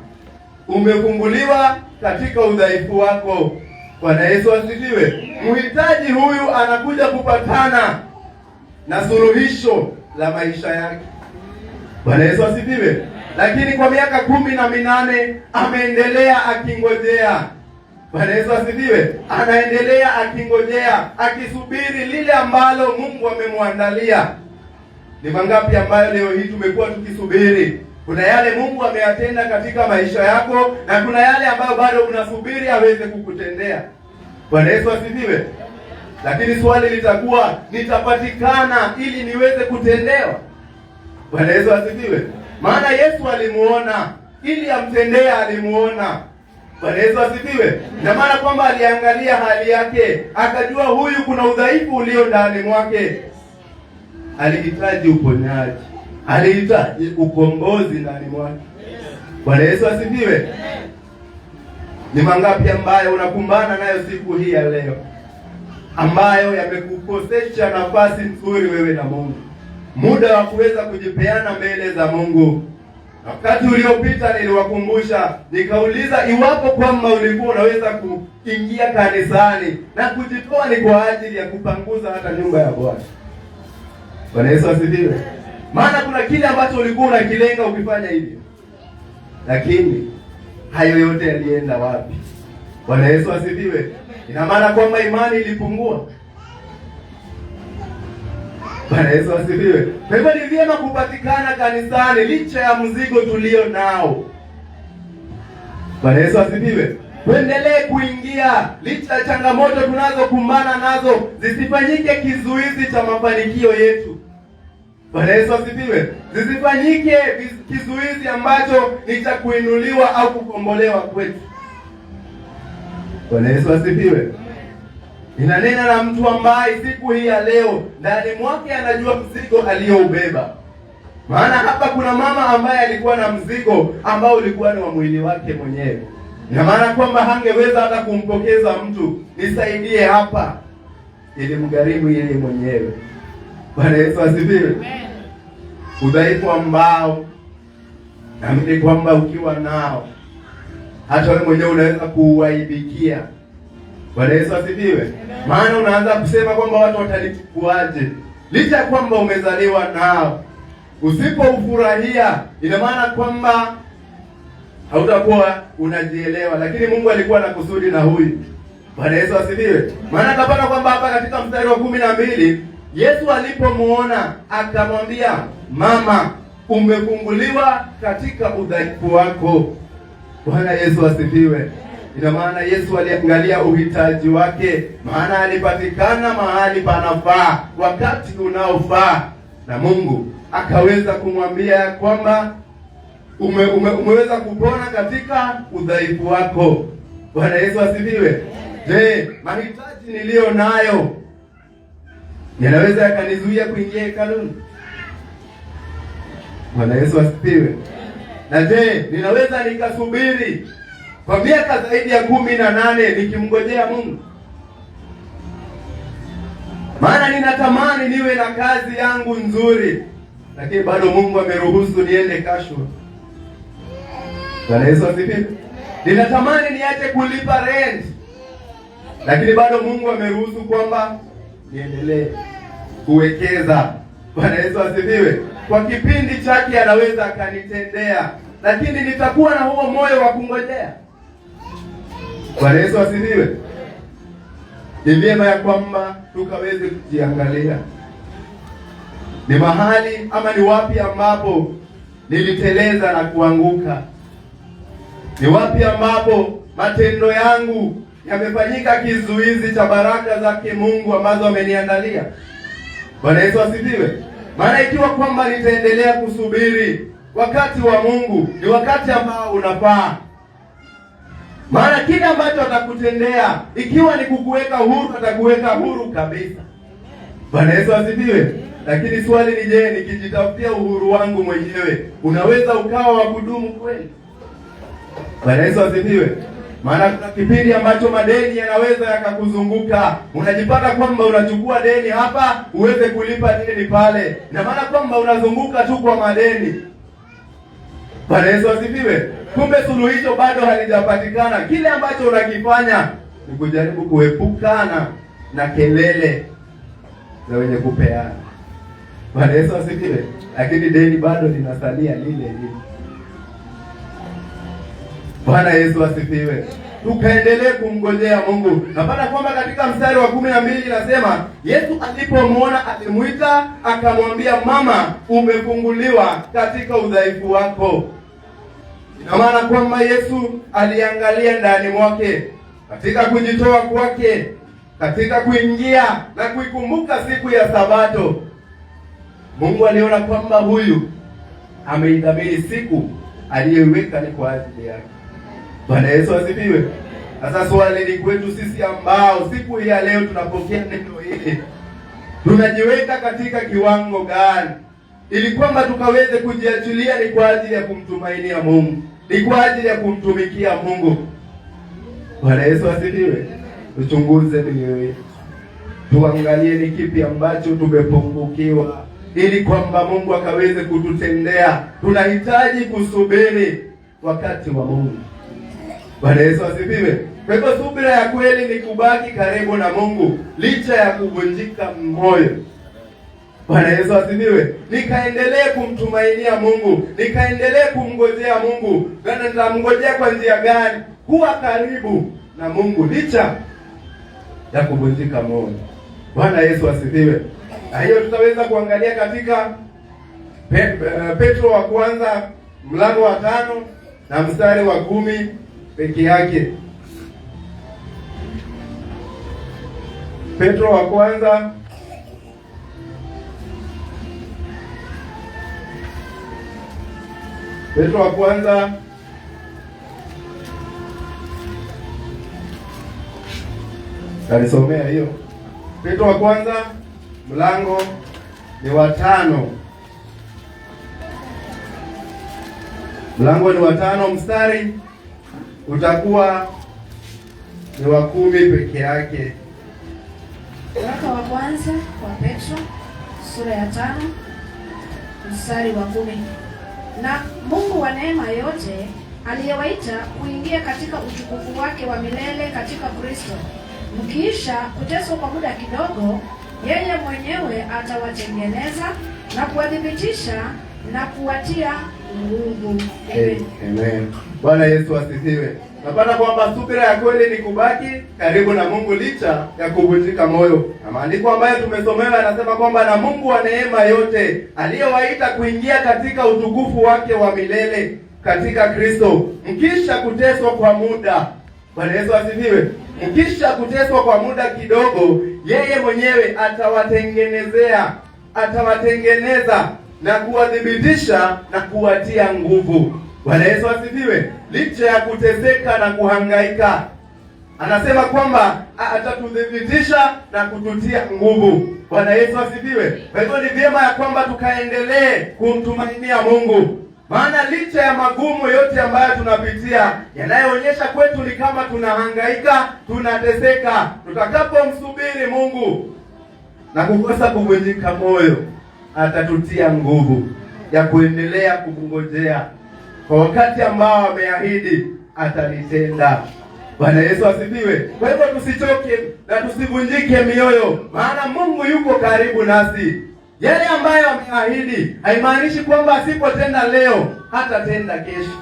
umefunguliwa katika udhaifu wako. Bwana Yesu asifiwe. Mhitaji huyu anakuja kupatana na suluhisho la maisha yake. Bwana Yesu asifiwe. Lakini kwa miaka 18 ameendelea akingojea. Bwana Yesu asifiwe. Anaendelea akingojea, akisubiri lile ambalo Mungu amemwandalia. Ni mangapi ambayo leo hii tumekuwa tukisubiri? Kuna yale Mungu ameyatenda katika maisha yako na kuna yale ambayo bado unasubiri aweze kukutendea. Bwana Yesu asifiwe. Lakini swali litakuwa, nitapatikana ili niweze kutendewa? Bwana Yesu asifiwe. Maana Yesu alimuona, ili amtendee alimuona. Bwana Yesu asifiwe. Na maana kwamba aliangalia hali yake, akajua huyu kuna udhaifu ulio ndani mwake. Alihitaji uponyaji, alihitaji ukombozi ndani mwake. Bwana Yesu asifiwe. Ni mangapi ambayo unakumbana nayo siku hii ya leo, ambayo yamekukosesha nafasi nzuri wewe na Mungu, muda wa kuweza kujipeana mbele za Mungu? Wakati uliopita niliwakumbusha, nikauliza iwapo kwamba ulikuwa unaweza kuingia kanisani na kujitoa ni kwa ajili ya kupanguza hata nyumba ya Bwana. Bwana Yesu asifiwe. Maana kuna kile ambacho ulikuwa unakilenga ukifanya hivyo, lakini hayo yote yalienda wapi? Bwana Yesu asifiwe. Ina maana kwamba imani ilipungua. Bwana Yesu asifiwe. Kwa hivyo ni vyema kupatikana kanisani licha ya mzigo tulio nao. Bwana Yesu asifiwe. Tuendelee kuingia licha ya changamoto tunazokumbana nazo, zisifanyike kizuizi cha mafanikio yetu. Bwana Yesu asifiwe. Zisifanyike kizuizi ambacho ni cha kuinuliwa au kukombolewa kwetu. Bwana Yesu asifiwe. Ninanena na mtu ambaye siku hii ya leo ndani mwake anajua mzigo aliyoubeba. Maana hapa kuna mama ambaye alikuwa na mzigo ambao ulikuwa ni wa mwili wake mwenyewe. Ina maana kwamba hangeweza hata kumpokeza mtu, nisaidie hapa, ili mgharimu yeye mwenyewe. Bwana Yesu asifiwe. Udhaifu ambao naamini kwamba ukiwa nao hata wewe mwenyewe unaweza kuuaibikia. Bwana Yesu asifiwe. Maana unaanza kusema kwamba watu watalichukuaje, licha ya kwamba umezaliwa nao. Usipoufurahia ina maana kwamba hautakuwa unajielewa, lakini Mungu alikuwa na kusudi na huyu. Bwana Yesu asifiwe. Maana kapata kwamba hapa katika mstari wa 12 Yesu alipomuona akamwambia, mama, umefunguliwa katika udhaifu wako. Bwana Yesu asifiwe. Ina maana Yesu aliangalia uhitaji wake, maana alipatikana mahali panafaa wakati unaofaa, na Mungu akaweza kumwambia kwamba umeweza kupona katika udhaifu wako. Bwana Yesu asifiwe. Je, mahitaji niliyo nayo yanaweza yakanizuia kuingia hekaluni? Bwana Yesu asifiwe. Na je, ninaweza nikasubiri kwa miaka zaidi ya 18 nikimngojea Mungu? Maana ninatamani niwe na kazi yangu nzuri, lakini bado Mungu ameruhusu niende Kashwa. Bwana Yesu asifiwe. Ninatamani niache kulipa rent, lakini bado Mungu ameruhusu kwamba niendelee kuwekeza. Bwana Yesu asifiwe. Kwa kipindi chake anaweza akanitendea, lakini nitakuwa na huo moyo wa kungojea. Bwana Yesu asifiwe. Ni vyema ya kwamba tukaweze kujiangalia, ni mahali ama ni wapi ambapo niliteleza na kuanguka. Ni wapi ambapo matendo yangu yamefanyika kizuizi cha baraka zake Mungu ambazo ameniandalia. Bwana Yesu asifiwe. Maana ikiwa kwamba nitaendelea kusubiri wakati wa Mungu, ni wakati ambao unafaa. Maana kile ambacho atakutendea, ikiwa ni kukuweka huru, atakuweka huru kabisa. Bwana Yesu asifiwe. Lakini swali ni je, nikijitafutia uhuru wangu mwenyewe, unaweza ukawa wa kudumu kweli? Bwana Yesu asifiwe. Maana kuna kipindi ambacho madeni yanaweza yakakuzunguka. Unajipata kwamba unachukua deni hapa uweze kulipa deni pale. Na maana kwamba unazunguka tu kwa madeni. Bwana Yesu asifiwe. Kumbe suluhisho bado halijapatikana. Kile ambacho unakifanya ni kujaribu kuepukana na kelele za wenye kupeana. Bwana Yesu asifiwe. Lakini deni bado linasalia lile lile. Bwana Yesu asifiwe. Tukaendelee kumngojea Mungu. Napata kwamba katika mstari wa 12 nasema Yesu alipomuona alimuita akamwambia, mama, umefunguliwa katika udhaifu wako. Ina maana kwamba Yesu aliangalia ndani mwake, katika kujitoa kwake, katika kuingia na kuikumbuka siku ya Sabato. Mungu aliona kwamba huyu ameidhamini siku aliyeweka ni kwa ajili yake. Bwana Yesu asifiwe. Sasa swali ni kwetu sisi ambao siku hii ya leo tunapokea neno hili, tunajiweka katika kiwango gani ili kwamba tukaweze kujiachilia ni kwa ajili ya kumtumainia Mungu, ni kwa ajili ya kumtumikia Mungu. Bwana Yesu asifiwe. Tuchunguze mioyo yetu, tuangalie ni kipi ambacho tumepungukiwa ili kwamba Mungu akaweze kututendea. Tunahitaji kusubiri wakati wa Mungu. Bwana Yesu asifiwe. Kwa hivyo subira ya kweli ni kubaki karibu na Mungu licha ya kuvunjika moyo. Bwana Yesu asifiwe. Nikaendelee kumtumainia Mungu, nikaendelee kumngojea Mungu. Na nitamngojea kwa njia gani? Kuwa karibu na Mungu licha ya kuvunjika moyo. Bwana Yesu asifiwe. Na hiyo tutaweza kuangalia katika Petro wa kwanza mlango wa 5 na mstari wa 10 peke yake. Petro wa kwanza Kalisomea hiyo. Petro wa kwanza mlango ni wa 5. Mlango ni wa 5, mstari utakuwa ni wa 10 peke yake. Waraka wa kwanza wa Petro sura ya 5 mstari wa 10. Na Mungu wa neema yote aliyewaita kuingia katika utukufu wake wa milele katika Kristo, mkiisha kuteswa kwa muda kidogo, yeye mwenyewe atawatengeneza na kuwadhibitisha, na kuwatia nguvu. Amen. Bwana Yesu asifiwe. Napata kwamba subira ya kweli ni kubaki karibu na Mungu licha ya kuvunjika moyo. Na maandiko ambayo tumesomewa yanasema kwamba na Mungu wa neema yote aliyewaita kuingia katika utukufu wake wa milele katika Kristo, mkisha kuteswa kwa muda. Bwana Yesu asifiwe. Mkisha kuteswa kwa muda kidogo, yeye mwenyewe atawatengeneza na kuwadhibitisha na kuwatia nguvu. Bwana Yesu asifiwe. Licha ya kuteseka na kuhangaika, anasema kwamba atatudhibitisha na kututia nguvu. Bwana Yesu asifiwe. Kwa hivyo ni vyema ya kwamba tukaendelee kumtumainia Mungu, maana licha ya magumu yote ambayo tunapitia yanayoonyesha kwetu ni kama tunahangaika, tunateseka, tutakapomsubiri Mungu na kukosa kuvunjika moyo, atatutia nguvu ya kuendelea kumngojea kwa wakati ambao ameahidi atalitenda. Bwana Yesu asifiwe. Kwa hivyo tusichoke na tusivunjike mioyo, maana Mungu yuko karibu nasi. Yale ambayo ameahidi haimaanishi kwamba asipotenda leo hatatenda kesho.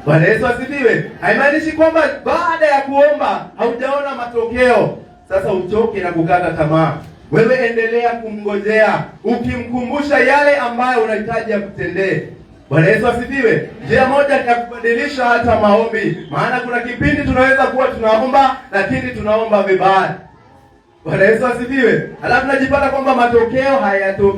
Bwana Yesu asifiwe. Haimaanishi kwamba baada ya kuomba haujaona matokeo sasa uchoke na kukata tamaa. Wewe endelea kumngojea, ukimkumbusha yale ambayo unahitaji akutendee. Bwana Yesu asifiwe. Njia moja ni ya kubadilisha hata maombi, maana kuna kipindi tunaweza kuwa tunaomba lakini tunaomba vibaya. Bwana Yesu asifiwe. Alafu najipata kwamba matokeo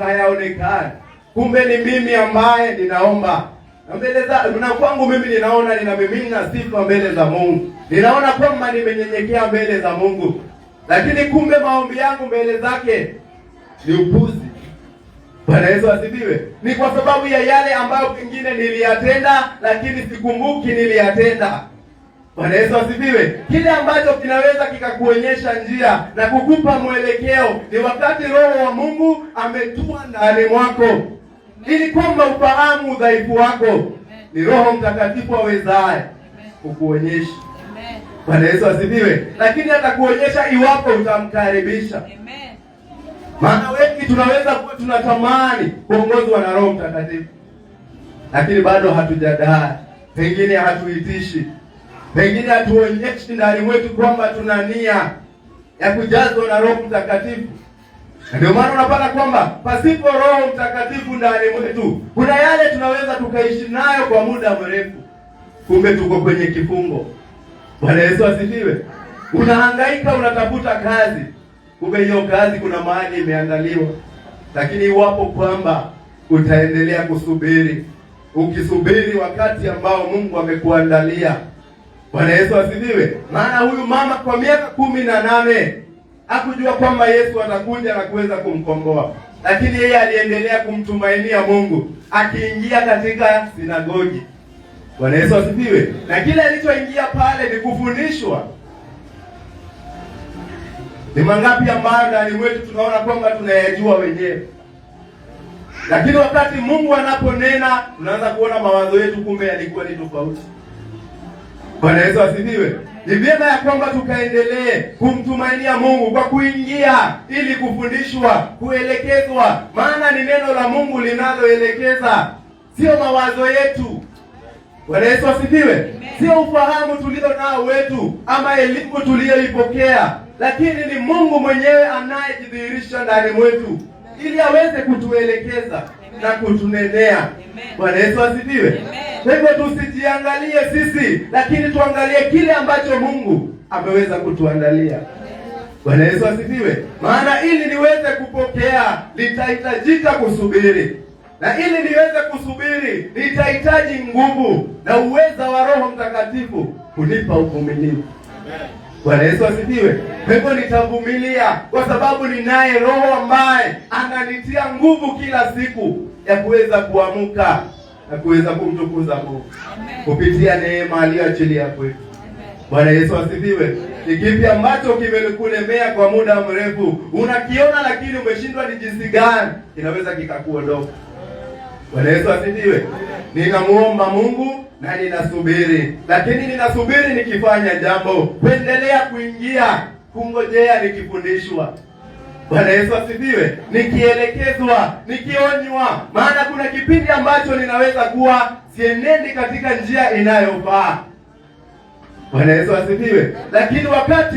hayaonekani. Kumbe ni mimi ambaye ninaomba. Na mbele za kwangu mimi ninaona ninamimina sifa mbele za Mungu. Ninaona kwamba nimenyenyekea mbele za Mungu. Lakini kumbe maombi yangu mbele zake ni upuzi. Bwana Yesu asifiwe. Ni kwa sababu ya yale ambayo pengine niliyatenda lakini sikumbuki niliyatenda. Bwana Yesu asifiwe. Kile ambacho kinaweza kikakuonyesha njia na kukupa mwelekeo ni wakati Roho wa Mungu ametua ndani mwako, ili kwamba ufahamu udhaifu wako. Ni Roho Mtakatifu awezaye kukuonyesha. Bwana Yesu asifiwe. Lakini atakuonyesha iwapo utamkaribisha. Maana wengi tunaweza kuwa tunatamani kuongozwa na Roho Mtakatifu, lakini bado hatujadai, pengine hatuitishi, pengine hatuonyeshi ndani mwetu kwamba tuna nia ya kujazwa na Roho Mtakatifu. Ndio maana unapata kwamba pasipo Roho Mtakatifu ndani mwetu, kuna yale tunaweza tukaishi nayo kwa muda mrefu, kumbe tuko kwenye kifungo. Bwana Yesu asifiwe. Unahangaika, unatafuta kazi, kumbe hiyo kazi kuna mahali imeandaliwa. Lakini iwapo kwamba utaendelea kusubiri, ukisubiri wakati ambao Mungu amekuandalia. Bwana Yesu asifiwe. Maana huyu mama kwa miaka 18 hakujua kwamba Yesu atakuja na kuweza kumkomboa, lakini yeye aliendelea kumtumainia Mungu, akiingia katika sinagogi. Bwana Yesu asifiwe. Na kile alichoingia pale ni kufundishwa. Ni mangapi ambayo ndani mwetu tunaona kwamba tunayajua wenyewe, lakini wakati Mungu anaponena tunaanza kuona mawazo yetu kumbe yalikuwa ni tofauti. Bwana Yesu asifiwe. Ni vyema ya kwamba tukaendelee kumtumainia Mungu kwa kuingia ili kufundishwa, kuelekezwa, maana ni neno la Mungu linaloelekeza, sio mawazo yetu. Bwana Yesu asifiwe. Sio ufahamu tulio nao wetu ama elimu tuliyoipokea, lakini ni Mungu mwenyewe anayejidhihirisha ndani mwetu ili aweze kutuelekeza na kutunenea. Bwana Yesu asifiwe. Kwa hivyo tusijiangalie sisi, lakini tuangalie kile ambacho Mungu ameweza kutuandalia. Bwana Yesu asifiwe. Maana ili niweze kupokea nitahitajika kusubiri, na ili niweze kusubiri nitahitaji nguvu na uweza wa Roho Mtakatifu kunipa uvumilivu. Bwana Yesu asifiwe. Kwa hivyo nitavumilia kwa sababu ninaye Roho ambaye ananitia nguvu kila siku ya kuweza kuamka na kuweza kumtukuza Mungu kupitia neema aliyoachilia kwetu. Bwana Yesu asifiwe. Ni kipi ambacho kimekulemea kwa muda mrefu, unakiona lakini umeshindwa ni jinsi gani inaweza kikakuondoka? Bwana Yesu asifiwe. Ninamuomba Mungu na ninasubiri, lakini ninasubiri nikifanya jambo, kuendelea kuingia, kungojea nikifundishwa. Bwana Yesu asifiwe. Nikielekezwa, nikionywa, maana kuna kipindi ambacho ninaweza kuwa sienendi katika njia inayofaa. Bwana Yesu asifiwe. Lakini wakati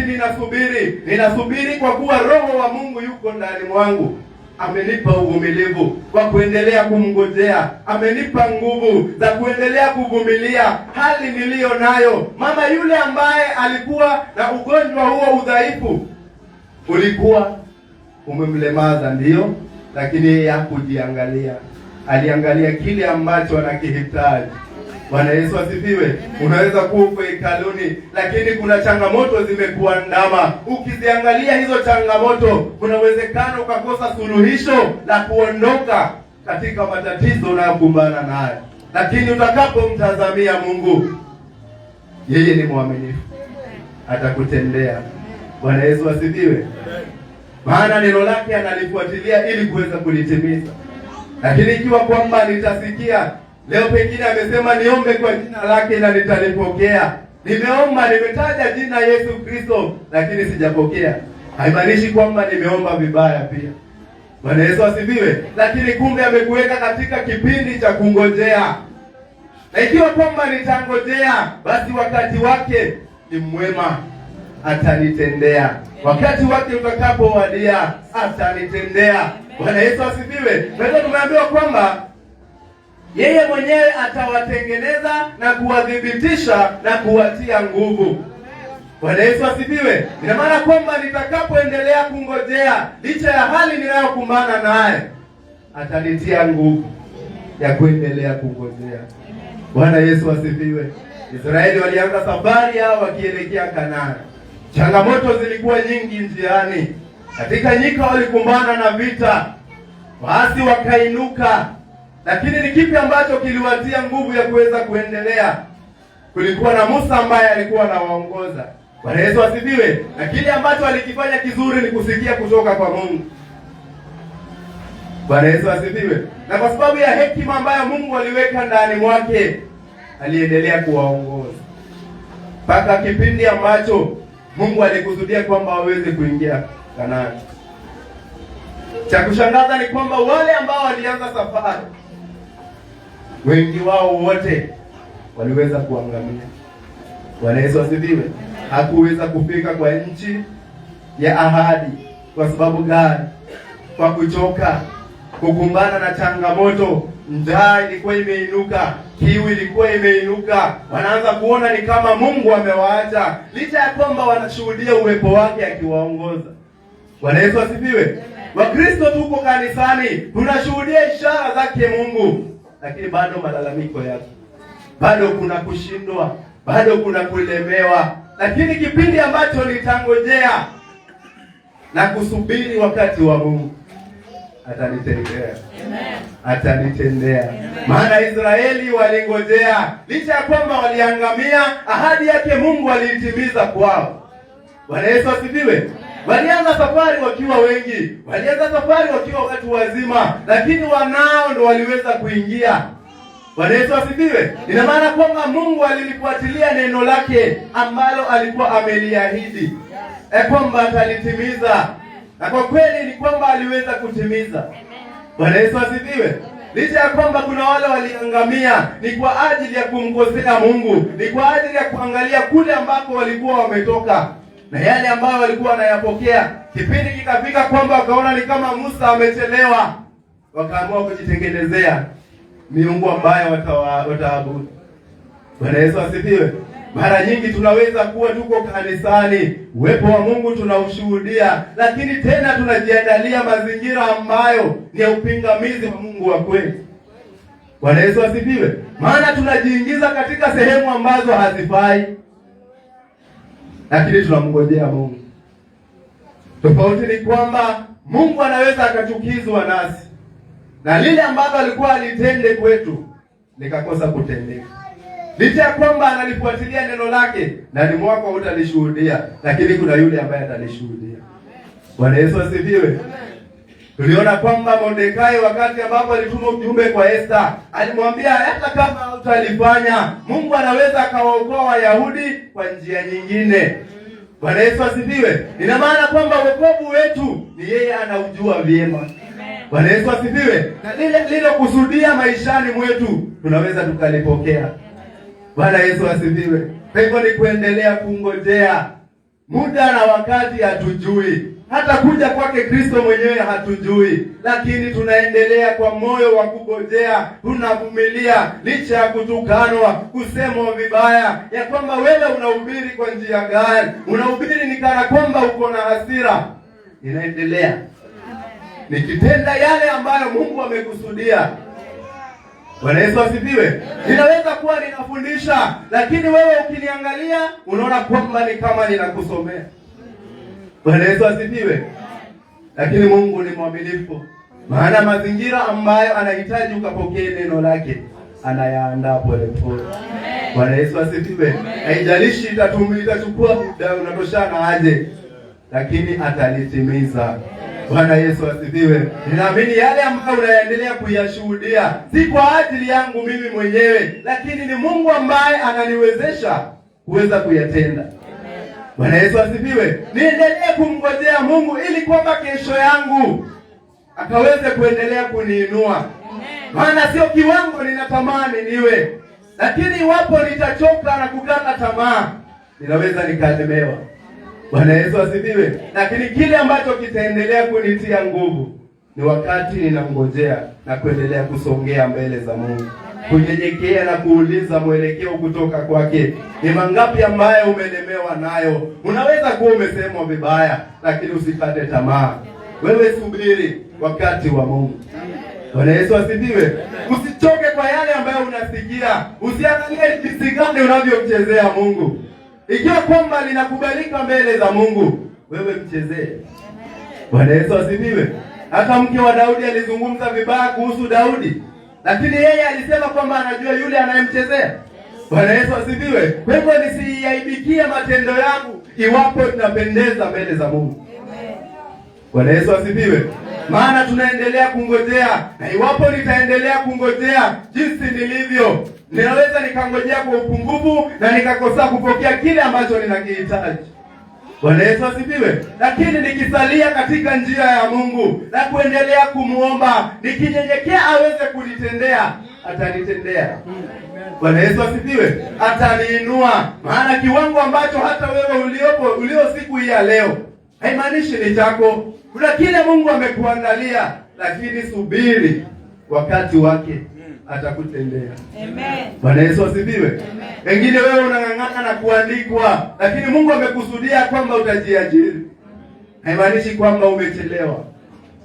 ninasubiri kwa kuwa Roho wa Mungu yuko ndani mwangu. Amenipa uvumilivu kwa kuendelea kumngojea. Amenipa nguvu za kuendelea kuvumilia hali niliyo nayo. Mama yule ambaye alikuwa na ugonjwa huo, udhaifu ulikuwa umemlemaza, ndio, lakini yeye hakujiangalia. Aliangalia kile ambacho anakihitaji. Bwana Yesu asifiwe. Unaweza kuwa uko hekaluni, lakini kuna changamoto zimekuandama. Ukiziangalia hizo changamoto, kuna uwezekano ukakosa suluhisho la kuondoka katika matatizo unayokumbana nayo. Lakini utakapomtazamia Mungu, yeye ni mwaminifu, atakutendea. Bwana Yesu asifiwe. Maana neno lake analifuatilia ili kuweza kulitimiza. Lakini ikiwa kwamba nitasikia leo, pengine amesema niombe kwa jina lake na nitalipokea. Nimeomba, nimetaja jina Yesu Kristo, lakini sijapokea, haimaanishi kwamba nimeomba vibaya pia. Bwana Yesu asifiwe. Lakini kumbe amekuweka katika kipindi cha kungojea. Na ikiwa kwamba nitangojea, basi wakati wake ni mwema, atanitendea. Wakati wake utakapowadia, atanitendea. Bwana Yesu asifiwe. Kwa hiyo tumeambiwa kwamba yeye mwenyewe atawatengeneza na kuwadhibitisha na kuwatia nguvu. Bwana Yesu asifiwe. Ina maana kwamba nitakapoendelea kungojea, licha ya hali ninayokumbana naye, atanitia nguvu ya kuendelea kungojea. Bwana Yesu asifiwe. Israeli walianza safari yao wakielekea Kanaani. Changamoto zilikuwa nyingi njiani. Katika nyika walikumbana na vita, waasi wakainuka. Lakini ni kipi ambacho kiliwatia nguvu ya kuweza kuendelea? Kulikuwa na Musa ambaye alikuwa anawaongoza. Bwana Yesu asifiwe. Na kile ambacho alikifanya kizuri ni kusikia kutoka kwa Mungu. Bwana Yesu asifiwe. Na kwa sababu ya hekima ambayo Mungu aliweka ndani mwake, aliendelea kuwaongoza mpaka kipindi ambacho Mungu alikusudia kwamba waweze kuingia Kanaani. Cha kushangaza ni kwamba wale ambao walianza safari, wengi wao wote waliweza kuangamia. Bwana Yesu asifiwe. Hakuweza kufika kwa nchi ya ahadi. Kwa sababu gani? Kwa kuchoka, kukumbana na changamoto. Njaa ilikuwa imeinuka, kiu ilikuwa imeinuka. Wanaanza kuona ni kama Mungu amewaacha, licha ya kwamba wanashuhudia uwepo wake akiwaongoza. Bwana Yesu asifiwe. Wakristo tuko kanisani, tunashuhudia ishara zake Mungu, lakini bado malalamiko yake, bado kuna kushindwa, bado kuna kulemewa. Lakini kipindi ambacho nitangojea na kusubiri wakati wa Mungu, atanitendea. Atanitendea. Maana Israeli walingojea, licha ya kwamba waliangamia, ahadi yake Mungu aliitimiza kwao. Bwana Yesu asifiwe. Walianza safari wakiwa wengi, walianza safari wakiwa watu wazima, lakini wanao ndo waliweza kuingia. Bwana Yesu asifiwe. Ina maana kwamba Mungu alilifuatilia neno lake ambalo alikuwa ameliahidi kwamba atalitimiza, na kwa kweli ni kwamba aliweza kutimiza. Bwana Yesu asifiwe. Licha ya kwamba kuna wale waliangamia, ni kwa ajili ya kumkosea Mungu, ni kwa ajili ya kuangalia kule ambako walikuwa wametoka na yale ambayo walikuwa wanayapokea. Kipindi kikafika kwamba wakaona ni kama Musa amechelewa, wakaamua kujitengenezea miungu ambayo wataabudu. Bwana Yesu asifiwe. Mara nyingi tunaweza kuwa tuko kanisani, uwepo wa Mungu tunaushuhudia, lakini tena tunajiandalia mazingira ambayo ni ya upingamizi wa Mungu wa kweli. Bwana Yesu asifiwe. Maana tunajiingiza katika sehemu ambazo hazifai, lakini tunamngojea Mungu. Tofauti ni kwamba Mungu anaweza akachukizwa nasi, na lile ambalo alikuwa alitende kwetu likakosa kutendeka. Licha ya kwamba analifuatilia neno lake, ndani mwako utalishuhudia, lakini kuna yule ambaye atalishuhudia. Bwana Yesu asifiwe. Tuliona kwamba Mordekai wakati ambapo alituma ujumbe kwa Esther, alimwambia hata kama utalifanya, Mungu anaweza akawaokoa Wayahudi kwa njia nyingine. Bwana Yesu asifiwe. Ina maana kwamba wokovu wetu ni yeye anaujua vyema. Bwana Yesu asifiwe. Na lile kusudia maishani mwetu tunaweza tukalipokea. Bwana Yesu asifiwe. Kwa hivyo ni kuendelea kungojea. Muda na wakati hatujui. Hata kuja kwake Kristo mwenyewe hatujui, lakini tunaendelea kwa moyo wa kungojea, tunavumilia licha ya kutukanwa, kusemwa vibaya, ya kwamba wewe unahubiri kwa njia gani? Unahubiri ni kana kwamba uko na hasira. Inaendelea nikitenda yale ambayo Mungu amekusudia. Bwana Yesu asifiwe. Ninaweza kuwa ninafundisha, lakini wewe ukiniangalia unaona kwamba ni kama ninakusomea. Bwana Yesu asifiwe. Lakini Mungu ni mwaminifu. Maana mazingira ambayo anahitaji ukapokee neno lake anayaandaa pole pole. Bwana Yesu asifiwe. Haijalishi itachukua muda unatoshana aje, lakini atalitimiza. Bwana Yesu asifiwe. Ninaamini yale ambayo unaendelea kuyashuhudia si kwa ajili yangu mimi mwenyewe, lakini ni Mungu ambaye ananiwezesha kuweza kuyatenda. Bwana Yesu asifiwe. Niendelee kumngojea Mungu ili kwamba kesho yangu akaweze kuendelea kuniinua. Maana sio kiwango ninatamani niwe, lakini iwapo nitachoka na kukata tamaa, ninaweza nikalemewa. Bwana Yesu asifiwe. Lakini kile ambacho kitaendelea kunitia nguvu ni wakati ninangojea na kuendelea kusongea mbele za Mungu, kunyenyekea na kuuliza mwelekeo kutoka kwake. Ni mangapi ambayo umelemewa nayo? Unaweza kuwa umesemwa vibaya, lakini usikate tamaa. Wewe subiri wakati wa Mungu. Bwana Yesu asifiwe. Usichoke kwa yale ambayo unasikia. Usiangalie jinsi gani unavyomchezea Mungu. Ikiwa kwamba linakubalika mbele za Mungu, wewe mchezee. Bwana Yesu asifiwe. Hata mke wa Daudi alizungumza vibaya kuhusu Daudi, lakini yeye alisema kwamba anajua yule anayemchezea. Bwana Yesu asifiwe. Kwa hivyo nisiaibikie matendo yangu iwapo tunapendeza mbele za Mungu. Bwana Yesu asifiwe. Maana tunaendelea kungojea, na iwapo nitaendelea kungojea jinsi nilivyo, ninaweza nikangojea kwa upungufu na nikakosa kupokea kile ambacho ninakihitaji. Bwana Yesu asifiwe. Lakini nikisalia katika njia ya Mungu na kuendelea kumuomba, nikinyenyekea aweze kunitendea, atanitendea. Bwana Yesu asifiwe. Ataniinua. Maana kiwango ambacho hata wewe ulio siku hii ya leo haimaanishi ni chako. Kuna kile Mungu amekuandalia, lakini subiri wakati wake atakutendea. Amen. Bwana Yesu asifiwe. Wengine wewe unang'ang'ana na kuandikwa, lakini Mungu amekusudia kwamba utajiajiri. Haimaanishi kwamba umechelewa.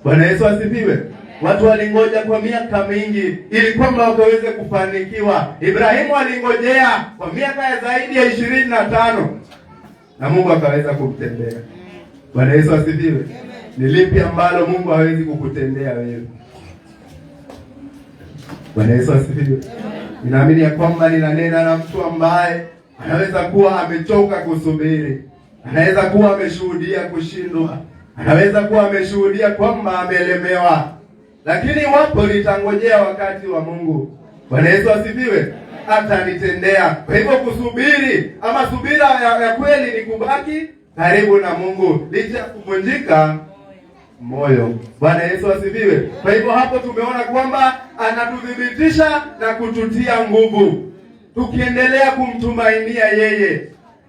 Bwana Yesu asifiwe. Watu walingoja kwa miaka mingi ili kwamba wakaweze kufanikiwa. Ibrahimu alingojea kwa miaka ya zaidi ya 25 na Mungu akaweza kumtendea. Bwana Yesu asifiwe. Ni lipi ambalo Mungu hawezi kukutendea wewe? Bwana Yesu asifiwe. Ninaamini ya kwamba ninanena na mtu ambaye anaweza kuwa amechoka kusubiri. Anaweza kuwa ameshuhudia kushindwa. Anaweza kuwa ameshuhudia kwamba amelemewa. Lakini wapo nitangojea wakati wa Mungu. Bwana Yesu asifiwe. Atanitendea. Kwa hivyo kusubiri ama subira ya kweli ni kubaki karibu na Mungu licha kuvunjika moyo. Bwana Yesu asifiwe. Kwa hivyo hapo tumeona kwamba anatudhibitisha na kututia nguvu tukiendelea kumtumainia yeye.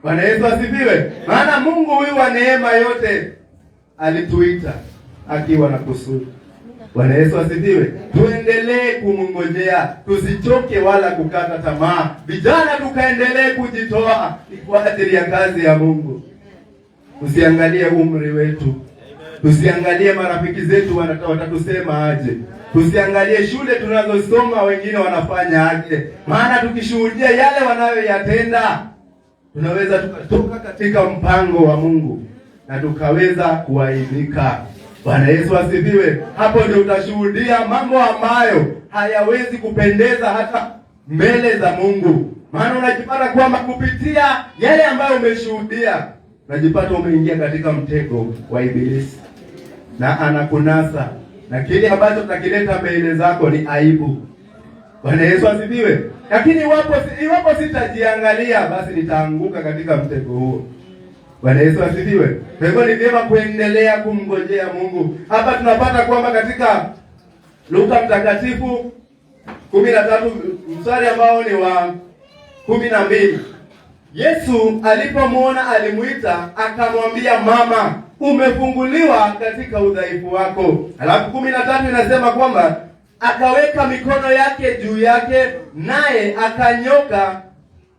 Bwana Yesu asifiwe. Maana Mungu huyu wa neema yote alituita akiwa na kusudi. Bwana Yesu asifiwe. Tuendelee kumngojea, tusichoke wala kukata tamaa. Vijana tukaendelee kujitoa kwa ajili ya kazi ya Mungu. Usiangalie umri wetu. Tusiangalie marafiki zetu watatusema aje. Tusiangalie shule tunazosoma wengine wanafanya aje. Maana tukishuhudia yale wanayoyatenda, tunaweza tukatoka katika mpango wa Mungu na tukaweza kuaibika. Bwana Yesu asifiwe. Hapo ndio utashuhudia mambo ambayo hayawezi kupendeza hata mbele za Mungu. Maana unajipata kwamba kupitia yale ambayo umeshuhudia, unajipata umeingia katika mtego wa Ibilisi na anakunasa, na kile ambacho utakileta mbele zako ni aibu. Bwana Yesu asifiwe. Lakini iwapo sitajiangalia, basi nitaanguka katika mtego huo. Bwana Yesu asifiwe. Kwa hivyo ni vyema kuendelea kumngojea Mungu. Hapa tunapata kwamba katika Luka mtakatifu 13 mstari ambao ni wa 12, Yesu alipomwona alimuita akamwambia, mama, umefunguliwa katika udhaifu wako. Alafu 13 inasema kwamba akaweka mikono yake juu yake, naye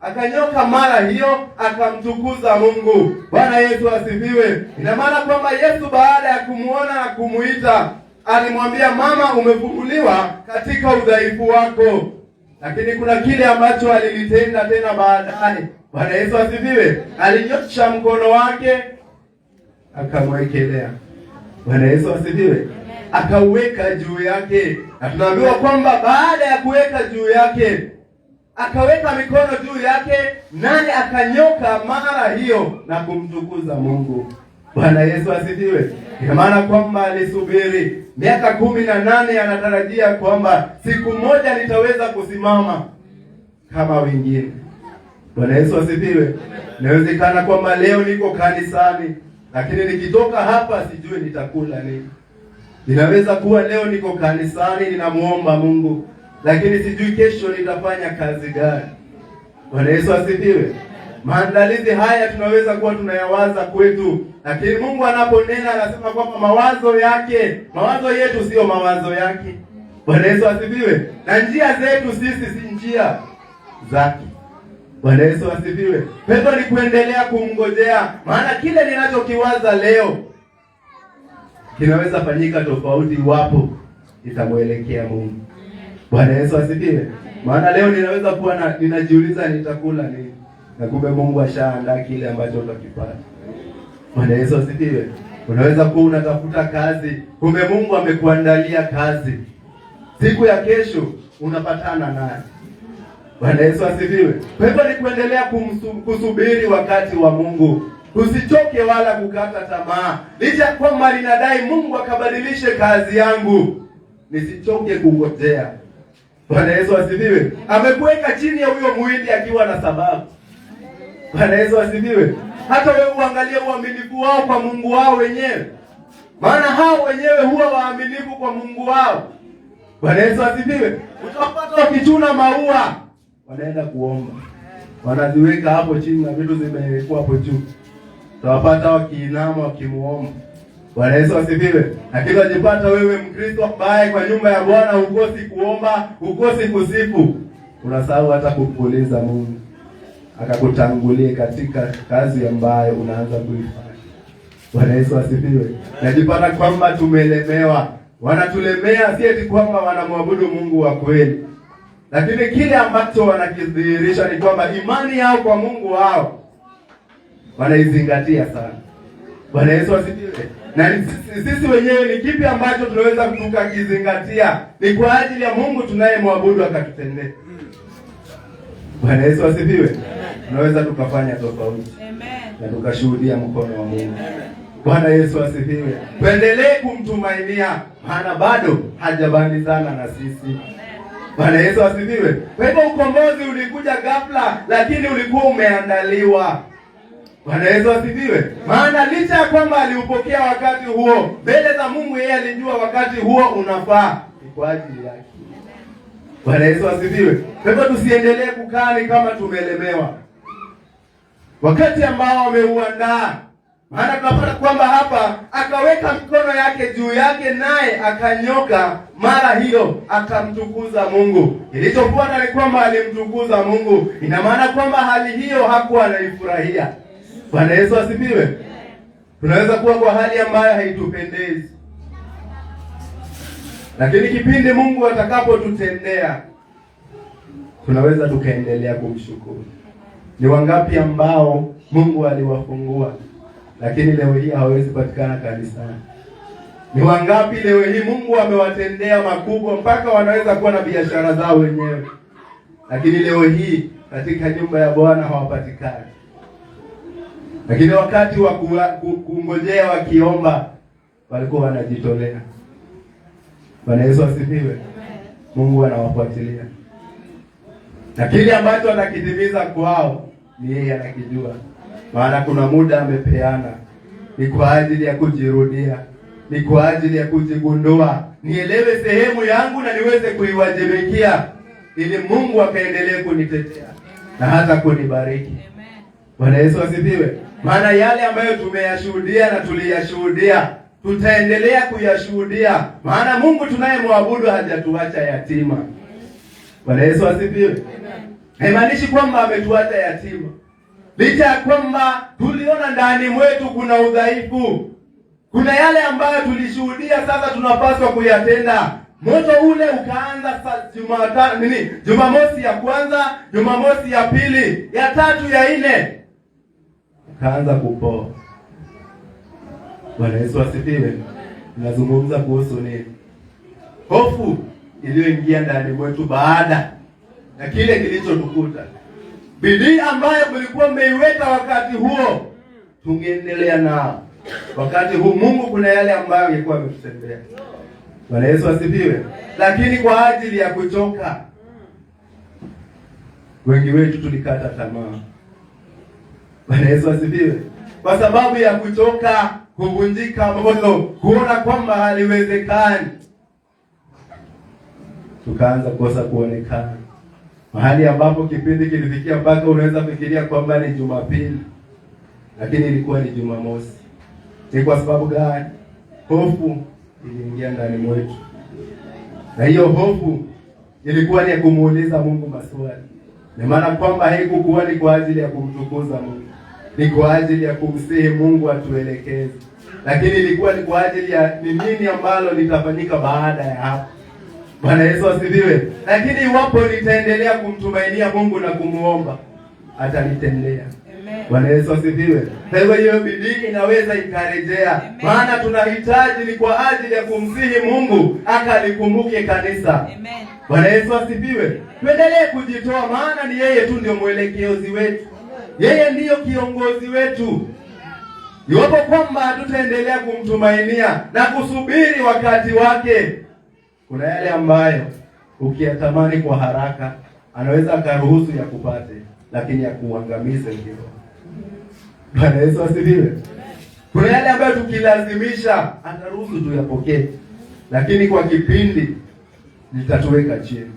akanyoka mara hiyo, akamtukuza Mungu. Bwana Yesu asifiwe. Ina maana kwamba Yesu baada ya kumuona na kumuita alimwambia, mama, umefunguliwa katika udhaifu wako. Lakini kuna kile ambacho alilitenda tena baadaye. Bwana Yesu asifiwe. Alinyosha mkono wake akamwekelea. Bwana Yesu asifiwe. Akauweka juu yake. Na tunaambiwa kwamba baada ya kuweka juu yake, akaweka mikono juu yake, naye akanyoka mara hiyo na kumtukuza Mungu. Bwana Yesu asifiwe. Ina maana kwamba alisubiri miaka 18, anatarajia kwamba siku moja nitaweza kusimama kama wengine. Bwana Yesu asifiwe. Inawezekana kwamba leo niko kanisani, lakini nikitoka hapa sijui nitakula nini. Inaweza kuwa leo niko kanisani ninamuomba Mungu, lakini sijui kesho nitafanya kazi gani. Bwana Yesu asifiwe. Maandalizi haya tunaweza kuwa tunayawaza kwetu, lakini Mungu anaponena anasema kwamba mawazo yetu sio mawazo yake. Bwana Yesu asifiwe. Na njia zetu sisi si njia zake. Bwana Yesu asifiwe. Pendo ni kuendelea kumngojea, maana kile ninachokiwaza leo kinaweza fanyika tofauti iwapo itamuelekea Mungu. Bwana Yesu asifiwe. Maana leo ninaweza kuwa ninajiuliza nitakula nini, na kumbe Mungu ashaandaa kile ambacho utakipata. Bwana Yesu asifiwe. Unaweza kuwa unatafuta kazi, kumbe Mungu amekuandalia kazi. Siku ya kesho unapatana naye. Bwana Yesu asifiwe. Kwa hivyo ni kuendelea kusubiri wakati wa Mungu. Usichoke wala kukata tamaa. Licha kwamba ninadai Mungu akabadilishe kazi yangu, nisichoke kungojea. Bwana Yesu asifiwe. Amekuweka chini ya huyo muhindi akiwa na sababu. Bwana Yesu asifiwe. Hata wewe uangalie uaminifu wao kwa Mungu wao wenyewe. Maana hao wenyewe huwa waaminifu kwa Mungu wao. Bwana Yesu asifiwe. Utapata wakichuna maua, wanaenda kuomba, wanaziweka hapo chini na vitu zimekuwa hapo juu. Utawapata wakiinama wakimuomba. Bwana Yesu asifiwe. Lakini unajipata wewe Mkristo ambaye kwa nyumba ya Bwana hukosi kuomba, hukosi kusifu, unasahau hata kupuliza Mungu akakutangulie katika kazi ambayo unaanza kuifanya. Bwana Yesu asifiwe. Najipata kwamba tumelemewa. Wanatulemea si eti kwamba wanamwabudu Mungu wa kweli, lakini kile ambacho wanakidhihirisha ni kwamba imani yao kwa Mungu wao wanaizingatia sana. Bwana Yesu asifiwe. Na sisi wenyewe ni kipi ambacho tunaweza tukakizingatia? Ni kwa ajili ya Mungu tunayemwabudu akatutendea. Bwana Yesu asifiwe. Tunaweza tukafanya tofauti. Amen. Na tukashuhudia mkono wa Mungu. Bwana Yesu asifiwe. Tuendelee kumtumainia, maana bado hajabadilishana na sisi. Bwana Yesu asifiwe. Kwa hivyo ukombozi ulikuja ghafla, lakini ulikuwa umeandaliwa. Bwana Yesu asifiwe. Maana licha ya kwamba aliupokea wakati huo, mbele za Mungu yeye alijua wakati huo unafaa ni kwa ajili yake. Bwana Yesu asifiwe. Kwa hivyo tusiendelee kukaa ni kama tumelemewa wakati ambao wameuandaa. Maana tunapata kwamba hapa akaweka mikono yake juu yake, naye akanyoka mara hiyo akamtukuza Mungu. Kilichofuata ni kwamba alimtukuza Mungu. Ina maana kwamba hali hiyo hakuwa anaifurahia. Bwana Yesu asifiwe. Tunaweza kuwa kwa hali ambayo haitupendezi, lakini kipindi Mungu atakapotutendea tunaweza tukaendelea kumshukuru. Ni wangapi ambao Mungu aliwafungua lakini leo hii hawezi patikana kanisani? Ni wangapi leo hii Mungu amewatendea makubwa mpaka wanaweza kuwa na biashara zao wenyewe, lakini leo hii katika nyumba ya Bwana hawapatikani? Lakini wakati wa kungojea wakiomba walikuwa wanajitolea. Bwana Yesu asifiwe. Mungu anawafuatilia, na kile ambacho atakitimiza kwao ni yeye anakijua. maana kuna muda amepeana, ni kwa ajili ya kujirudia, ni kwa ajili ya kujigundua, nielewe sehemu yangu na niweze kuiwajibikia, ili Mungu akaendelee kunitetea na hata kunibariki. Bwana Yesu asifiwe. Maana yale ambayo tumeyashuhudia na tuliyashuhudia, tutaendelea kuyashuhudia, maana Mungu tunayemwabudu hajatuacha yatima. Bwana Yesu asifiwe. Haimaanishi kwamba ametuacha yatima, licha ya kwamba tuliona ndani mwetu kuna udhaifu, kuna yale ambayo tulishuhudia, sasa tunapaswa kuyatenda. Moto ule ukaanza Jumamosi ya kwanza, Jumamosi ya pili, ya tatu, ya nne, ukaanza kupoa. Bwana Yesu asifiwe. Nazungumza kuhusu nini? Hofu iliyoingia ndani mwetu baada na kile kilichotukuta. Bidii ambayo mlikuwa mmeiweka wakati huo, tungeendelea nao. Wakati huu Mungu kuna yale ambayo alikuwa ametutendea. Bwana Yesu asifiwe. Lakini kwa ajili ya kuchoka, wengi wetu tulikata tamaa. Bwana Yesu asifiwe. Kwa sababu ya kuchoka, kuvunjika moyo, kuona kwamba haliwezekani, tukaanza kosa kuonekana. Mahali ambapo kipindi kilifikia mpaka unaweza fikiria kwamba ni Jumapili, lakini ilikuwa ni Jumamosi. Ni kwa sababu gani? Hofu iliingia ndani mwetu. Na hiyo hofu ilikuwa ni kumuuliza Mungu maswali. Ni maana kwamba haikuwa ni kwa ajili ya kumtukuza Mungu, ni kwa ajili ya kumsihi Mungu atuelekeze. Lakini ilikuwa ni kwa ajili ya ni nini ambalo litafanyika baada ya hapo. Bwana Yesu asifiwe. Lakini iwapo nitaendelea kumtumainia Mungu na kumuomba, atanitendea. Bwana Yesu asifiwe. Kwa hivyo hiyo bidii inaweza ikarejea. Maana tunahitaji ni kwa ajili ya kumsihi Mungu akalikumbuke kanisa. Bwana Yesu asifiwe. Tuendelee kujitoa, maana ni yeye tu ndio mwelekeozi wetu. Yeye ndiyo kiongozi wetu. Iwapo kwamba tutaendelea kumtumainia na kusubiri wakati wake, kuna yale ambayo ukiyatamani kwa haraka anaweza akaruhusu ya kupate, lakini ya kuangamiza hiyo. Bwana Yesu asifiwe. Kuna yale ambayo tukilazimisha ataruhusu tuyapokee, lakini kwa kipindi litatuweka chini.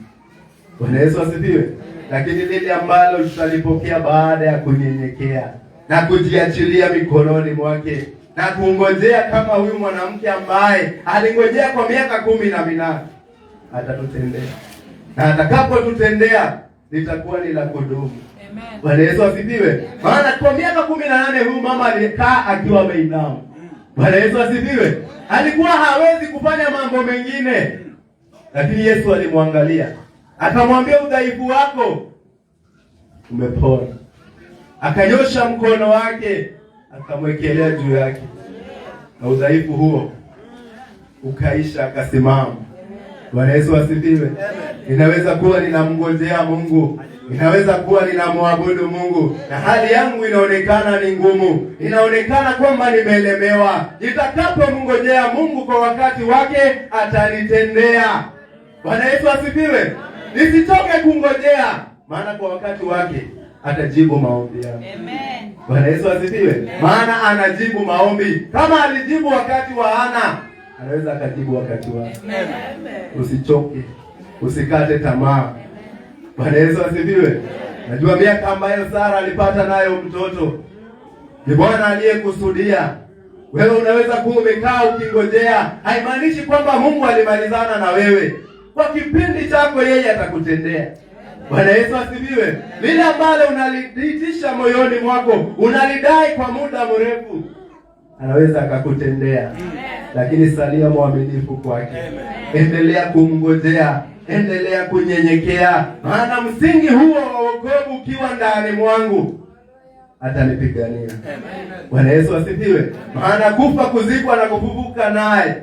Bwana Yesu asifiwe. Lakini lile ambalo tutalipokea baada ya kunyenyekea na kujiachilia mikononi mwake na kungojea, kama huyu mwanamke ambaye alingojea kwa miaka 18, atatutendea. Na atakapotutendea litakuwa ni la kudumu. Bwana Yesu asifiwe. Maana kwa miaka 18 huyu mama alikaa akiwa ameinama. Bwana Yesu asifiwe. Alikuwa hawezi kufanya mambo mengine, lakini Yesu alimwangalia, akamwambia udhaifu wako umepona. Akanyosha mkono wake, akamwekelea juu yake, na udhaifu huo ukaisha, akasimama. Bwana Yesu asifiwe. Inaweza kuwa ninamngojea Mungu, inaweza kuwa ninamwabudu Mungu, na hali yangu inaonekana ni ngumu, inaonekana kwamba nimelemewa. Nitakapomngojea Mungu kwa wakati wake, atanitendea. Bwana Yesu asifiwe. Nisitoke kungojea, maana kwa wakati wake atajibu maombi yangu. Amen. Bwana Yesu asifiwe. Maana anajibu maombi. Kama alijibu wakati wa Hana, anaweza akajibu wakati wake. Amen. Usichoke, usikate tamaa. Bwana Yesu asifiwe. Najua miaka ambayo Sara alipata nayo mtoto ni Bwana aliyekusudia. Wewe unaweza kuwa umekaa ukingojea, haimaanishi kwamba Mungu alimalizana na wewe. Kwa kipindi chako yeye atakutendea. Bwana Yesu asifiwe. Lile ambalo unalitisha moyoni mwako, unalidai kwa muda mrefu, anaweza akakutendea. Lakini salia mwaminifu kwake. Endelea kumngojea, endelea kunyenyekea, maana msingi huo wa wokovu ukiwa ndani mwangu, atanipigania. Bwana Yesu asifiwe. Maana kufa, kuzikwa na kufufuka naye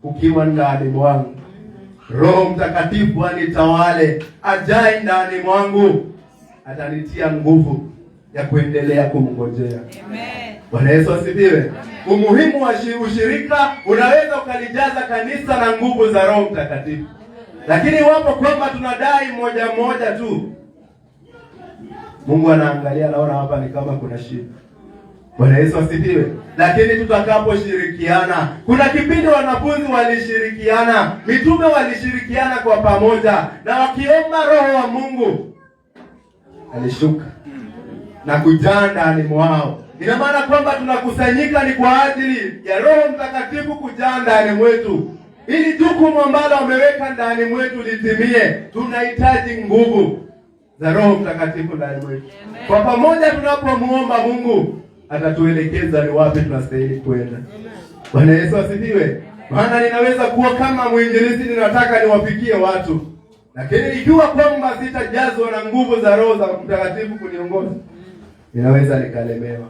ukiwa ndani mwangu. Roho Mtakatifu anitawale, ajae ndani mwangu, atanitia nguvu ya kuendelea kumngojea. Amen. Bwana Yesu asifiwe. Umuhimu wa ushirika, unaweza ukalijaza kanisa na nguvu za Roho Mtakatifu. Lakini wapo kwamba tunadai moja tu, Mungu anaangalia, naona hapa ni kama kuna shida. Bwana Yesu asifiwe. Lakini tutakaposhirikiana, kuna kipindi wanafunzi walishirikiana, mitume walishirikiana kwa pamoja, na wakiomba Roho wa Mungu alishuka na kujaa ndani mwao. Ina maana kwamba tunakusanyika ni kwa ajili ya Roho Mtakatifu kujaa ndani mwetu, ili jukumu ambalo ameweka ndani mwetu litimie. Tunahitaji nguvu za Roho Mtakatifu ndani mwetu. Kwa pamoja tunapomuomba Mungu atatuelekeza ni wapi tunastahili kwenda. Bwana Yesu asifiwe. Maana ninaweza kuwa kama mwinjilisti, ninataka niwafikie watu, lakini ikiwa kwamba sitajazwa na nguvu za Roho za Mtakatifu kuniongoza, ninaweza nikalemewa.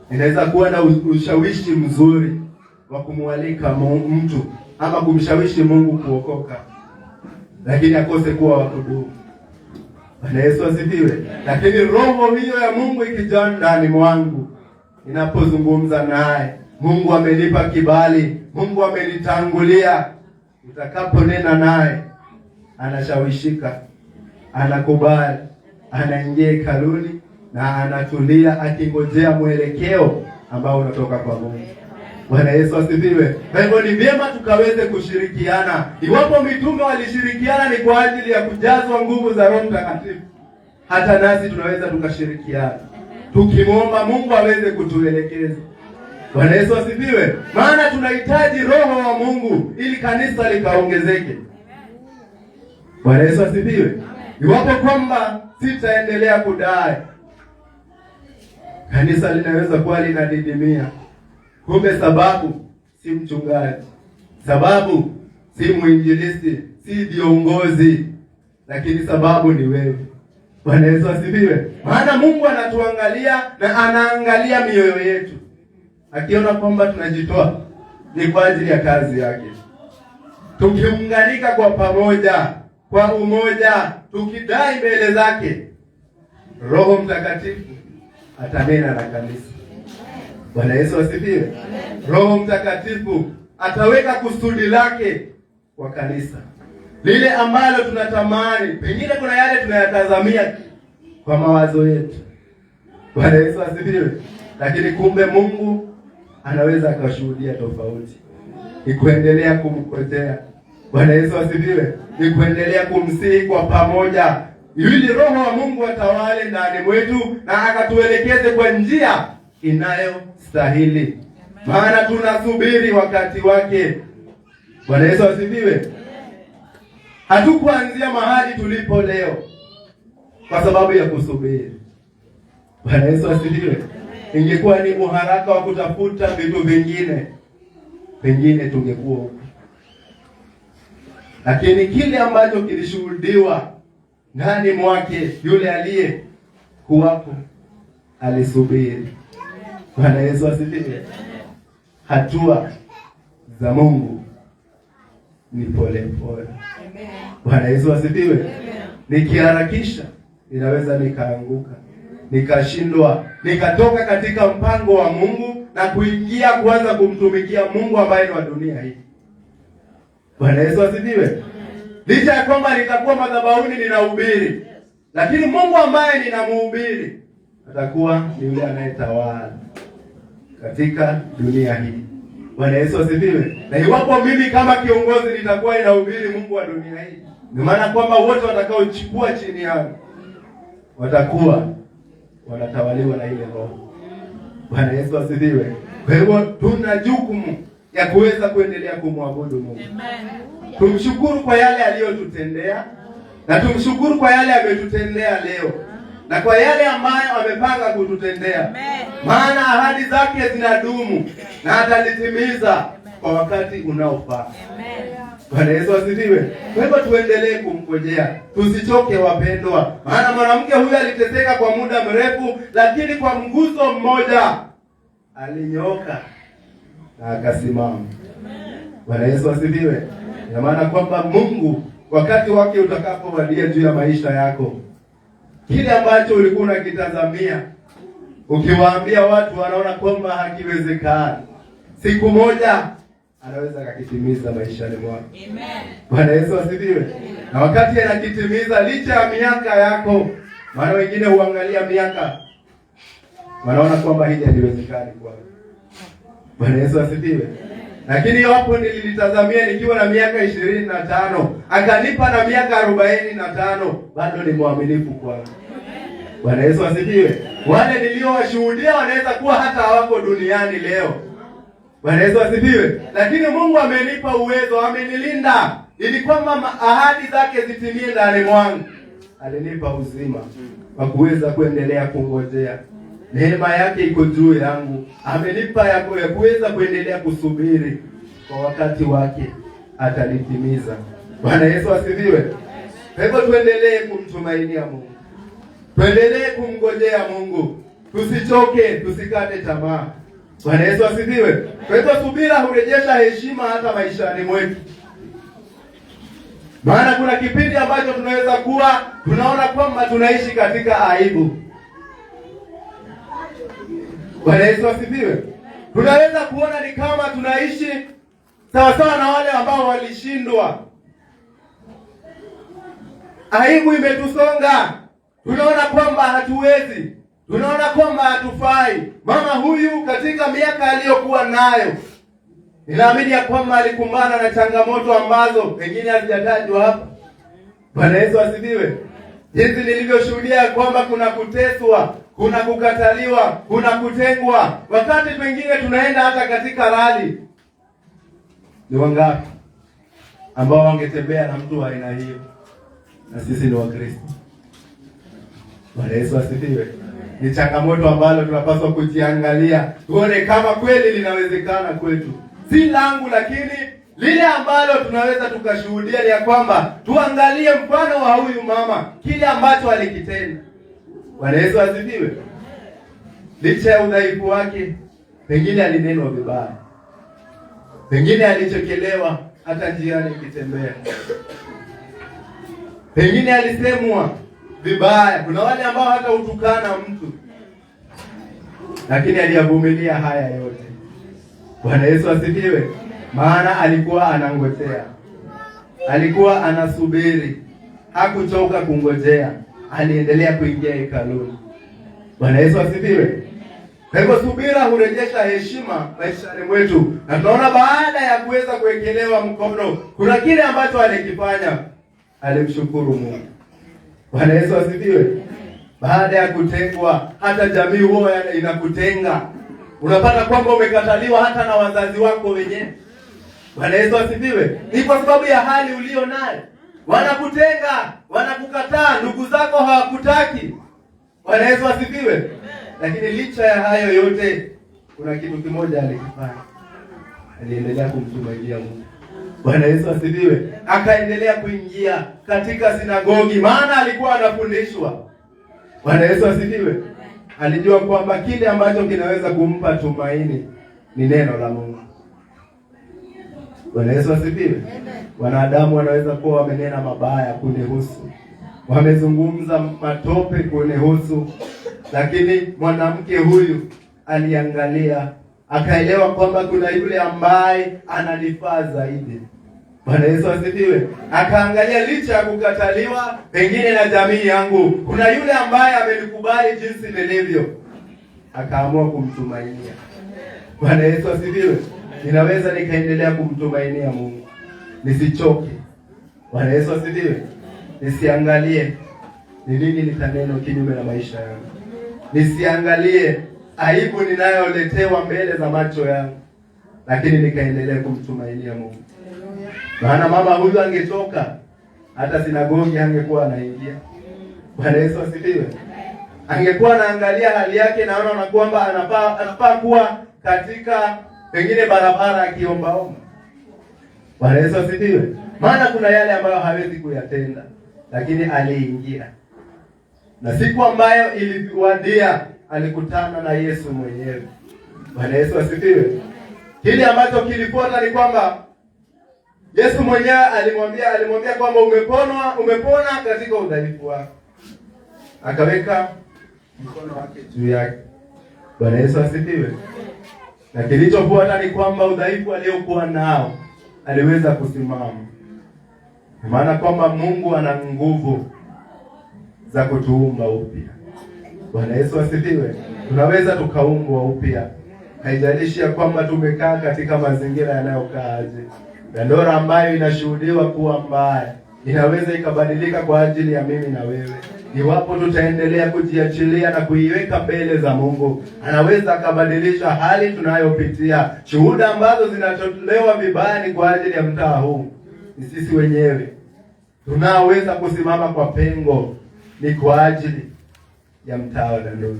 Ninaweza kuwa na ushawishi mzuri wa kumwalika mtu ama kumshawishi Mungu kuokoka, lakini akose kuwa wa kudumu. Bwana Yesu asifiwe. Lakini roho hiyo ya Mungu ikijaa ndani mwangu, ninapozungumza naye, Mungu amenipa kibali, Mungu amenitangulia. Nitakaponena naye anashawishika, anakubali, anaingia hekaluni na anatulia akingojea mwelekeo ambao unatoka kwa Mungu. Bwana Yesu asifiwe. Kwa hivyo ni vyema tukaweze kushirikiana. Iwapo mitume walishirikiana ni kwa ajili ya kujazwa nguvu za Roho Mtakatifu, hata nasi tunaweza tukashirikiana, tukimwomba Mungu aweze kutuelekeza. Bwana Yesu asifiwe. Maana tunahitaji Roho wa Mungu ili kanisa likaongezeke. Bwana Yesu asifiwe. Iwapo kwamba sitaendelea kudai, kanisa linaweza kuwa linadidimia. Kumbe sababu si mchungaji, sababu si mwinjilisti, si viongozi, lakini sababu ni wewe. Bwana Yesu asifiwe. Maana Mungu anatuangalia na anaangalia mioyo yetu, akiona kwamba tunajitoa ni kwa ajili ya kazi yake. Tukiunganika kwa pamoja, kwa umoja, tukidai mbele zake, Roho Mtakatifu atanena na kanisa. Bwana Yesu asifiwe. Roho Mtakatifu ataweka kusudi lake kwa kanisa, lile ambalo tunatamani. Pengine kuna yale tunayatazamia kwa mawazo yetu. Bwana Yesu asifiwe. Lakini kumbe Mungu anaweza akashuhudia tofauti. Ni kuendelea kumkojea. Bwana Yesu asifiwe. Ni kuendelea kumsihi kwa pamoja, ili Roho wa Mungu atawale ndani mwetu na akatuelekeze kwa njia inayostahili. Maana tunasubiri wakati wake. Bwana Yesu asifiwe. Hatukuanzia mahali tulipo leo kwa sababu ya kusubiri. Bwana Yesu asifiwe. Ingekuwa ni uharaka wa kutafuta vitu vingine, pengine tungekuwa huko. Lakini kile ambacho kilishuhudiwa ndani mwake, yule aliye kuwapo alisubiri. Bwana Yesu asifiwe. Hatua za Mungu ni pole pole. Bwana Yesu asifiwe. Nikiharakisha ninaweza nikaanguka, nikashindwa, nikatoka katika mpango wa Mungu na kuingia kuanza kumtumikia Mungu ambaye ni wa dunia hii. Bwana Yesu asifiwe. Licha ya kwamba nitakuwa madhabahuni ninahubiri, lakini Mungu ambaye ninamhubiri atakuwa ni yule anayetawala katika dunia hii. Bwana Yesu asifiwe. Na iwapo mimi kama kiongozi nitakuwa ninahubiri Mungu wa dunia hii, ni maana kwamba wote watakaochukua chini yangu watakuwa wanatawaliwa na ile roho. Bwana Yesu asifiwe. Kwa hivyo tuna jukumu ya kuweza kuendelea kumwabudu Mungu. Tumshukuru kwa yale aliyotutendea, na tumshukuru kwa yale ametutendea leo, na kwa yale ambayo amepanga kututendea. Maana ahadi zake zinadumu na atalitimiza kwa wakati unaofaa. Bwana Yesu asifiwe. Kwa hivyo tuendelee kumngojea, tusichoke wapendwa. Maana mwanamke huyu aliteseka kwa muda mrefu, lakini kwa mguso mmoja alinyooka na akasimama. Bwana Yesu asifiwe. Ina maana kwamba Mungu wakati wake utakapowadia juu ya maisha yako, kile ambacho ulikuwa unakitazamia, ukiwaambia watu wanaona kwamba hakiwezekani, siku moja anaweza akakitimiza maishani mwako. Amen. Bwana Yesu asifiwe. Na wakati anakitimiza licha ya miaka yako, maana wengine huangalia miaka wanaona kwamba hili haliwezekani kwao. Bwana Yesu asifiwe. Lakini hapo nilitazamia nikiwa na miaka 25, akanipa na miaka 45, bado ni mwaminifu kwangu. Bwana Yesu asifiwe. Wale niliowashuhudia wanaweza kuwa hata hawako duniani leo. Bwana Yesu asifiwe. Lakini Mungu amenipa uwezo, amenilinda ili kwamba ahadi zake zitimie ndani mwangu. Alinipa uzima wa kuweza kuendelea kungojea. Neema yake iko juu yangu. Amenipa ya kuweza kuendelea kusubiri, kwa wakati wake atalitimiza. Bwana Yesu asifiwe. Kwa hivyo tuendelee kumtumainia Mungu. Tuendelee kumngojea Mungu. Tusichoke, tusikate tamaa. Bwana Yesu asifiwe. Kwa hivyo subira hurejesha heshima hata maishani mwetu. Maana kuna kipindi ambacho tunaweza kuwa tunaona kwamba tunaishi katika aibu. Bwana Yesu asifiwe. Tunaweza kuona ni kama tunaishi sawa sawa na wale ambao walishindwa. Aibu imetusonga. Tunaona kwamba hatuwezi. Tunaona kwamba hatufai. Mama huyu katika miaka aliyokuwa nayo, ninaamini ya kwamba alikumbana na changamoto ambazo pengine hazijatajwa hapa. Bwana Yesu asifiwe. Jinsi nilivyoshuhudia kwamba kuna kuteswa, kuna kukataliwa, kuna kutengwa. Wakati pengine tunaenda hata katika rali. Ni wangapi ambao wangetembea na mtu wa aina hiyo? Na sisi ni Wakristo. Bwana Yesu asifiwe. Ni changamoto ambalo tunapaswa kujiangalia, tuone kama kweli linawezekana kwetu. Si langu, lakini lile ambalo tunaweza tukashuhudia ni ya kwamba tuangalie mfano wa huyu mama, kile ambacho alikitenda. Bwana Yesu asifiwe. Licha ya udhaifu wake, pengine alinenwa vibaya, pengine alichekelewa hata njiani akitembea, pengine alisemwa vibaya. Kuna wale ambao hata utukana mtu, lakini aliyavumilia haya yote. Bwana Yesu asifiwe. Maana alikuwa anangojea, alikuwa anasubiri, hakuchoka kungojea, aliendelea kuingia hekaluni. Bwana Yesu asifiwe. Kwa hivyo subira hurejesha heshima maishani mwetu, na tunaona baada ya kuweza kuwekelewa mkono, kuna kile ambacho alikifanya, alimshukuru Mungu. Bwana Yesu asifiwe. Baada ya kutengwa, hata jamii huwa inakutenga. Unapata kwamba umekataliwa hata na wazazi wako wenyewe. Bwana Yesu asifiwe. Ni kwa sababu ya hali ulio nayo. Wanakutenga, wanakukataa, ndugu zako hawakutaki. Bwana Yesu asifiwe. Lakini licha ya hayo yote, kuna kitu kimoja alikifanya. Aliendelea kumtumainia Mungu. Bwana Yesu asifiwe. Akaendelea kuingia katika sinagogi, maana alikuwa anafundishwa. Bwana Yesu asifiwe. Alijua kwamba kile ambacho kinaweza kumpa tumaini ni neno la Mungu. Bwana Yesu asifiwe. Wanadamu wanaweza kuwa wamenena mabaya kunihusu, wamezungumza matope kunihusu, lakini mwanamke huyu aliangalia, akaelewa kwamba kuna yule ambaye ananifaa zaidi. Bwana Yesu asifiwe. Akaangalia licha ya kukataliwa pengine na jamii yangu, kuna yule ambaye amenikubali jinsi nilivyo. Akaamua kumtumainia. Bwana Yesu asifiwe. Ninaweza nikaendelea kumtumainia Mungu, nisichoke. Bwana Yesu asifiwe. Nisiangalie ni nini nitaneno kinyume na maisha yangu, nisiangalie aibu ninayoletewa mbele za macho yangu, lakini nikaendelea kumtumainia Mungu. Maana mama huyu angetoka, hata sinagogi angekuwa anaingia. Bwana Yesu asifiwe. Angekuwa anaangalia hali yake, naona kwamba anafaa kuwa katika pengine barabara akiombaomba. Bwana Yesu asifiwe. Maana kuna yale ambayo hawezi kuyatenda, lakini aliingia. Na siku ambayo iliwadia, alikutana na Yesu mwenyewe. Bwana Yesu asifiwe. Kile ambacho kilifuata ni kwamba Yesu mwenyewe alimwambia kwamba umepona katika udhaifu wako. Akaweka mkono wake juu yake. Bwana Yesu asifiwe. Na kilichofuata ni kwamba udhaifu aliokuwa nao aliweza kusimama. Maana kwamba Mungu ana nguvu za kutuumba upya. Bwana Yesu asifiwe. Tunaweza tukaumbwa upya. Haijalishi ya kwamba tumekaa katika mazingira yanayokaa aje. Dandora ambayo inashuhudiwa kuwa mbaya inaweza ikabadilika kwa ajili ya mimi na wewe. Iwapo tutaendelea kujiachilia na kuiweka mbele za Mungu, anaweza akabadilisha hali tunayopitia. Shuhuda ambazo zinatolewa vibaya ni kwa ajili ya mtaa huu. Ni sisi wenyewe tunaoweza kusimama kwa pengo, ni kwa ajili ya mtaa wa Dandora.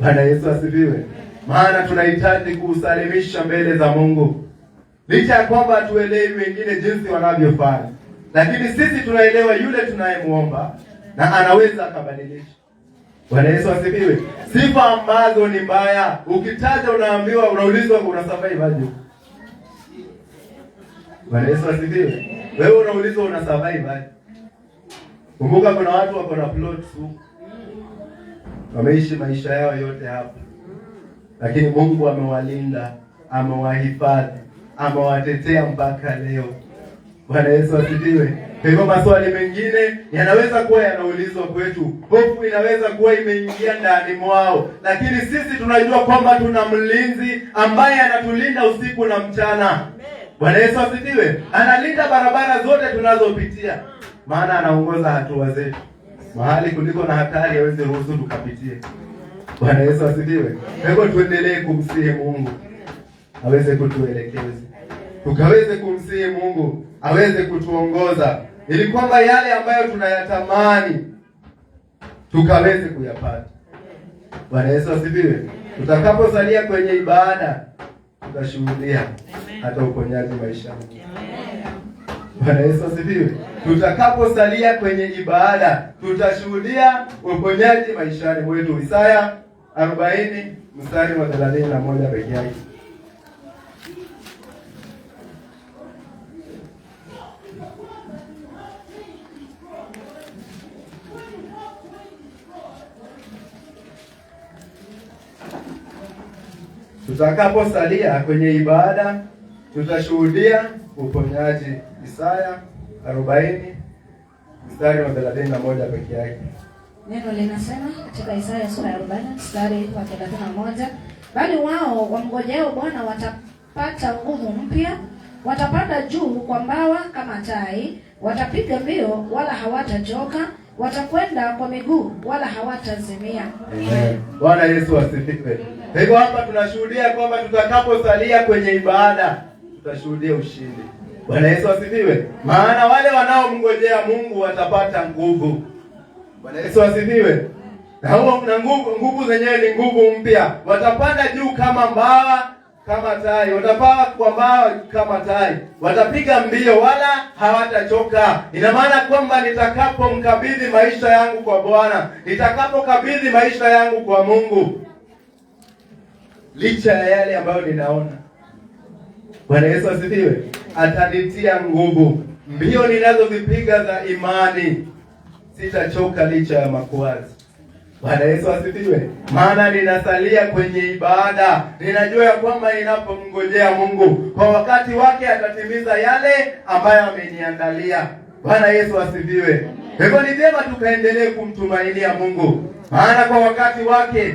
Bwana Yesu asifiwe. Maana tunahitaji kusalimisha mbele za Mungu. Licha ya kwamba hatuelewi wengine jinsi wanavyofanya, lakini sisi tunaelewa yule tunayemuomba na anaweza akabadilisha. Bwana Yesu asifiwe. Sifa ambazo ni mbaya, ukitaja unaambiwa, unaulizwa una survive aje? Bwana Yesu asifiwe. Wewe unaulizwa una survive aje? Kumbuka kuna watu wako na plots huko, wameishi maisha yao yote hapa, lakini Mungu amewalinda, amewahifadhi, amewatetea mpaka leo. Bwana Yesu asifiwe. Kwa hivyo maswali mengine yanaweza kuwa yanaulizwa kwetu, hofu inaweza kuwa imeingia ndani mwao, lakini sisi tunajua kwamba tuna mlinzi ambaye anatulinda usiku na mchana. Bwana Yesu asifiwe. Analinda barabara zote tunazopitia, maana anaongoza hatua zetu. Mahali kuliko na hatari hawezi ruhusu tukapitie. Bwana Yesu asifiwe. Kwa hivyo tuendelee kumsihi Mungu aweze kutuelekeza, tukaweze kumsihi Mungu aweze kutuongoza, ili kwamba yale ambayo tunayatamani tukaweze kuyapata. Bwana Yesu asifiwe. Tutakaposalia kwenye ibada, tutashuhudia hata uponyaji maishani. Bwana Yesu asifiwe. Tutakaposalia kwenye ibada, tutashuhudia uponyaji maishani mwetu. Isaya 40 mstari wa 31 pekee yake. Tutakaposalia kwenye ibada, tutashuhudia uponyaji. Isaya 40 mstari wa 31 pekee yake. Neno linasema katika Isaya sura ya 40 mstari wa 31, bali wao wamngojeo Bwana watapata nguvu mpya, watapanda juu kwa mbawa kama tai, watapiga mbio wala hawatachoka, watakwenda kwa miguu wala hawatazimia. Amen. Bwana Yesu asifiwe. Hivyo hapa tunashuhudia kwamba tutakaposalia kwenye ibada, tutashuhudia ushindi. Bwana Yesu asifiwe. Maana wale wanaomngojea Mungu watapata nguvu. Bwana Yesu asifiwe. Na nguvu zenyewe ni nguvu mpya. Watapanda juu kama mbawa, kama tai. Watapaa kwa mbawa kama tai. Watapiga mbio wala hawatachoka. Ina maana kwamba nitakapomkabidhi maisha yangu kwa Bwana, nitakapokabidhi maisha yangu kwa Mungu, licha ya yale ambayo ninaona, Bwana Yesu asifiwe, atanitia nguvu. Mbio ninazozipiga za imani, sitachoka licha ya makwazo. Bwana Yesu asifiwe. Maana ninasalia kwenye ibada. Ninajua ya kwamba ninapomngojea Mungu, kwa wakati wake atatimiza yale ambayo ameniandalia. Bwana Yesu asifiwe. Hivyo ni vyema tukaendelee kumtumainia Mungu, maana kwa wakati wake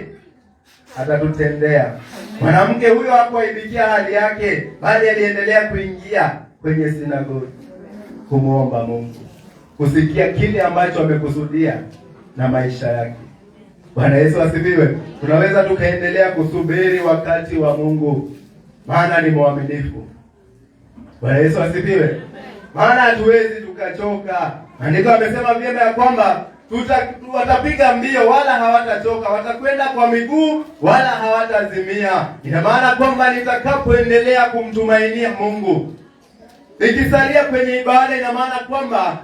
atatutendea. Mwanamke huyo hakuibikia hali yake, bali aliendelea kuingia kwenye sinagogi kumuomba Mungu, kusikia kile ambacho amekusudia na maisha yake. Bwana Yesu asifiwe. Tunaweza tukaendelea kusubiri wakati wa Mungu, maana ni mwaminifu. Bwana Yesu asifiwe. Maana hatuwezi tukachoka. Andiko amesema vyema ya kwamba watapiga mbio wala hawatachoka, watakwenda kwa miguu wala hawatazimia. Ina maana kwamba nitakapoendelea kumtumainia Mungu, nikisalia kwenye ibada, ina maana kwamba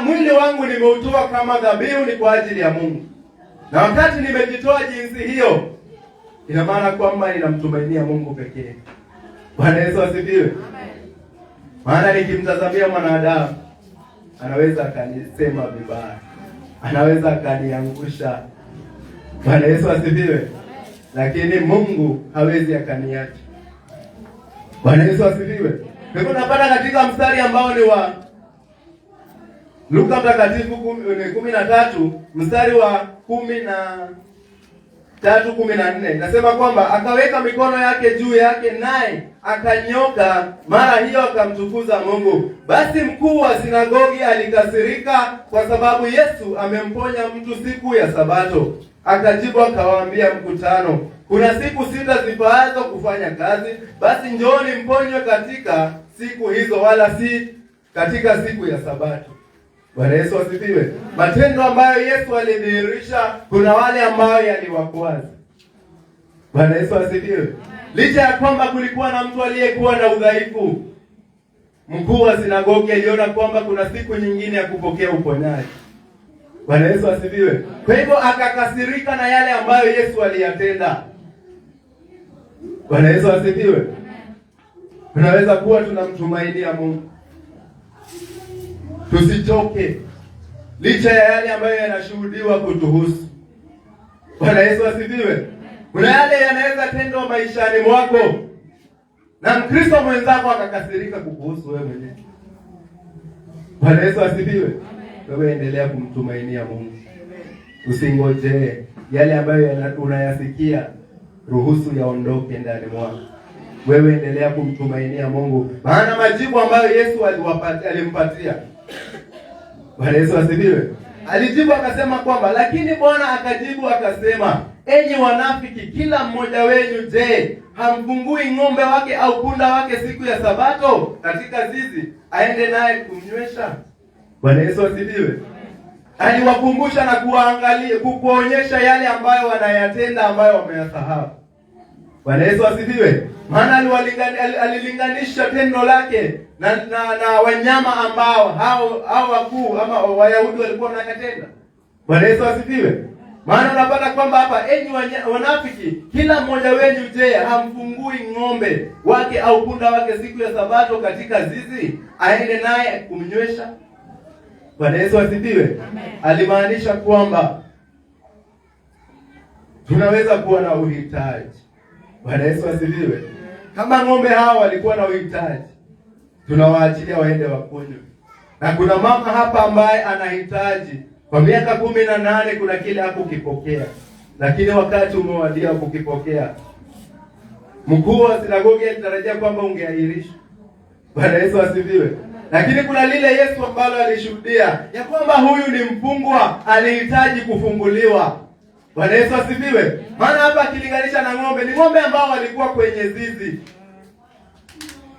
mwili wangu nimeutoa kama dhabihu, ni kwa ajili ya Mungu. Na wakati nimejitoa jinsi hiyo, ina maana kwamba ninamtumainia Mungu pekee. Bwana Yesu asifiwe. Maana nikimtazamia mwanadamu, anaweza akanisema vibaya, anaweza akaniangusha. Bwana Yesu asifiwe. Lakini Mungu hawezi akaniacha. Bwana Yesu asifiwe. Ndipo tunapata katika mstari ambao ni wa Luka mtakatifu 13 mstari wa 10 3:14 nasema kwamba akaweka mikono yake juu yake, naye akanyoka, mara hiyo akamtukuza Mungu. Basi mkuu wa sinagogi alikasirika kwa sababu Yesu amemponya mtu siku ya Sabato. Akajibu akawaambia mkutano, kuna siku 6 zifaazo kufanya kazi, basi njooni mponywe katika siku hizo, wala si katika siku ya Sabato. Bwana Yesu asifiwe. Matendo ambayo Yesu alidhihirisha, kuna wale ambao yaliwakwaza. Bwana Yesu asifiwe. Licha ya kwamba kulikuwa na mtu aliyekuwa na udhaifu, mkuu wa sinagogi aliona kwamba kuna siku nyingine ya kupokea uponyaji. Bwana Yesu asifiwe. Kwa hivyo akakasirika na yale ambayo Yesu aliyatenda. Bwana Yesu asifiwe. Tunaweza kuwa tunamtumainia Mungu, tusichoke licha ya yale ambayo yanashuhudiwa kutuhusu. Bwana Yesu asifiwe. Kuna yale yanaweza tendwa maishani mwako na Mkristo mwenzako akakasirika kukuhusu wewe mwenyewe. Bwana Yesu asifiwe. Wewe endelea kumtumainia Mungu. Usingojee yale ambayo unayasikia, ruhusu yaondoke ndani mwako. Wewe endelea kumtumainia Mungu, maana majibu ambayo Yesu alimpatia. Bwana Yesu asifiwe. Alijibu akasema kwamba, lakini Bwana akajibu akasema, enyi wanafiki, kila mmoja wenu, je, hamfungui ng'ombe wake au punda wake siku ya Sabato katika zizi, aende naye kumnywesha? Bwana Yesu asifiwe. Aliwakumbusha na kuonyesha yale ambayo wanayatenda ambayo wameyasahau. Bwana Yesu asifiwe. Maana alilinganisha tendo lake na wanyama ambao hao wakuu ama Wayahudi walikuwa wanatenda. Bwana Yesu asifiwe. Maana unapata kwamba hapa, enyi wanafiki, kila mmoja wenu, je, hamfungui ng'ombe wake au punda wake siku ya Sabato katika zizi, aende naye kumnywesha? Bwana Yesu asifiwe. Alimaanisha kwamba tunaweza kuwa na uhitaji. Bwana Yesu asifiwe. Kama ng'ombe hao walikuwa na uhitaji, tunawaachilia waende wakunywe. Na kuna mama hapa ambaye anahitaji kwa miaka 18, kuna kile hakukipokea, lakini wakati umewadia kukipokea. Mkuu wa sinagogi alitarajia kwamba ungeahirisha. Bwana Yesu asifiwe. Lakini kuna lile Yesu ambalo alishuhudia ya kwamba huyu ni mfungwa, alihitaji kufunguliwa. Bwana Yesu asifiwe. Maana hapa akilinganisha na ng'ombe, ni ng'ombe ambao walikuwa kwenye zizi,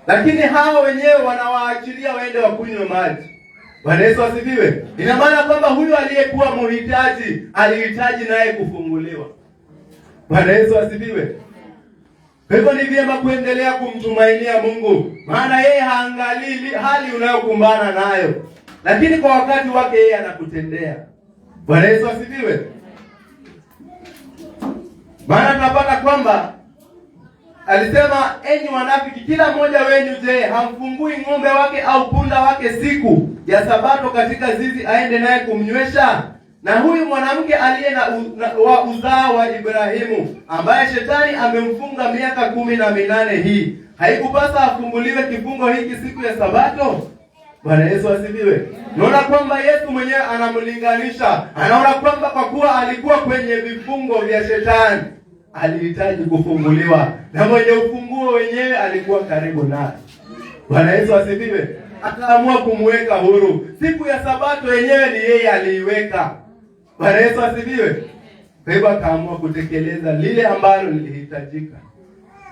lakini hao wenyewe wanawaachilia waende wakunywe maji. Bwana Yesu asifiwe. Ina maana kwamba huyu aliyekuwa mhitaji alihitaji naye kufunguliwa. Bwana Yesu asifiwe. Kwa hivyo ni vyema kuendelea kumtumainia Mungu, maana yeye haangalii hali unayokumbana nayo, lakini kwa wakati wake yeye anakutendea. Bwana Yesu asifiwe. Maana tunapata kwamba alisema, enyi wanafiki, kila mmoja wenu, je, hamfungui ng'ombe wake au punda wake siku ya Sabato katika zizi, aende naye kumnywesha? Na huyu mwanamke aliye wa uzao wa Ibrahimu, ambaye shetani amemfunga miaka 18 hii, haikupasa afunguliwe kifungo hiki siku ya Sabato? Bwana Yesu asifiwe. Naona kwamba Yesu mwenyewe anamlinganisha, anaona kwamba kwa kuwa alikuwa kwenye vifungo vya shetani, alihitaji kufunguliwa, na mwenye ufunguo wenyewe alikuwa karibu naye. Bwana Yesu asifiwe. Akaamua kumweka huru. Siku ya Sabato yenyewe ni yeye aliiweka. Bwana Yesu asifiwe. Kwa hivyo akaamua kutekeleza lile ambalo lilihitajika.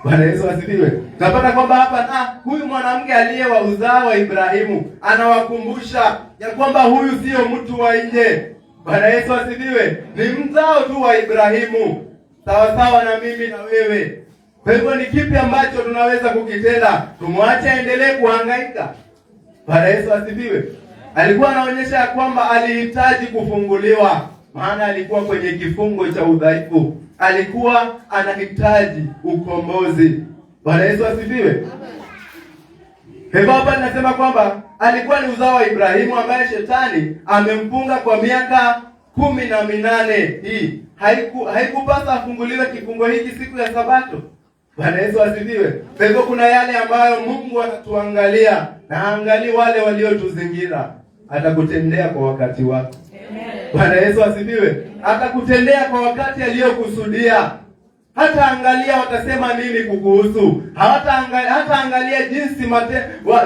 Bwana Yesu asifiwe. Tunapata kwamba hapa huyu mwanamke aliye wa uzao wa Ibrahimu anawakumbusha ya kwamba huyu sio mtu wa nje. Bwana Yesu asifiwe. Ni mzao tu wa Ibrahimu, sawa sawa na mimi na wewe. Kwa hivyo ni kipi ambacho tunaweza kukitenda? Tumwache aendelee kuhangaika? Bwana Yesu asifiwe. Alikuwa anaonyesha ya kwamba alihitaji kufunguliwa, maana alikuwa kwenye kifungo cha udhaifu. Alikuwa anahitaji ukombozi. Bwana Yesu asifiwe. Hivyo hapa ninasema kwamba alikuwa ni uzao wa Ibrahimu ambaye shetani amemfunga kwa miaka 18 hii. Haikupasa afunguliwe kifungo hiki siku ya Sabato. Bwana Yesu asifiwe. Kwa hivyo kuna yale ambayo Mungu anatuangalia, na angalia wale waliotuzingira, atakutendea kwa wakati wako. Amen. Bwana Yesu asifiwe. Atakutendea kwa wakati aliyokusudia. Hata angalia watasema nini kukuhusu. Hata angalia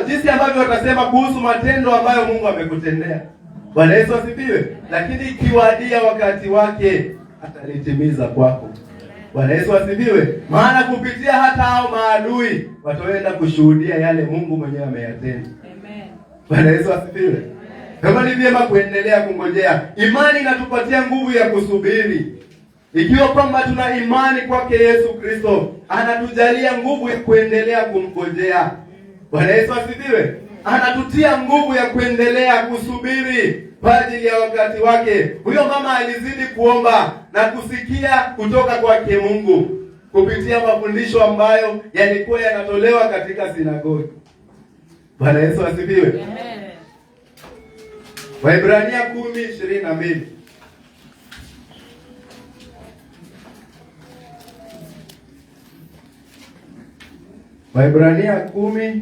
jinsi ambavyo watasema kuhusu matendo ambayo Mungu amekutendea. Bwana Yesu asifiwe. Lakini ikiwadia wakati wake, atalitimiza kwako. Bwana Yesu asifiwe. Maana kupitia hata hao maadui wataenda kushuhudia yale Mungu mwenyewe ameyatenda. Amen. Bwana Yesu asifiwe. Kama ni vyema kuendelea kungojea. Imani inatupatia nguvu ya kusubiri. Ikiwa kwamba tuna imani kwake Yesu Kristo, anatujalia nguvu ya kuendelea kumngojea. Bwana Yesu asifiwe. Anatutia nguvu ya kuendelea kusubiri kwa ajili ya wakati wake. Huyo mama alizidi kuomba na kusikia kutoka kwake Mungu kupitia mafundisho ambayo yalikuwa yanatolewa katika sinagogi. Bwana Yesu asifiwe. Amen. Waebrania 10:22. Waebrania 10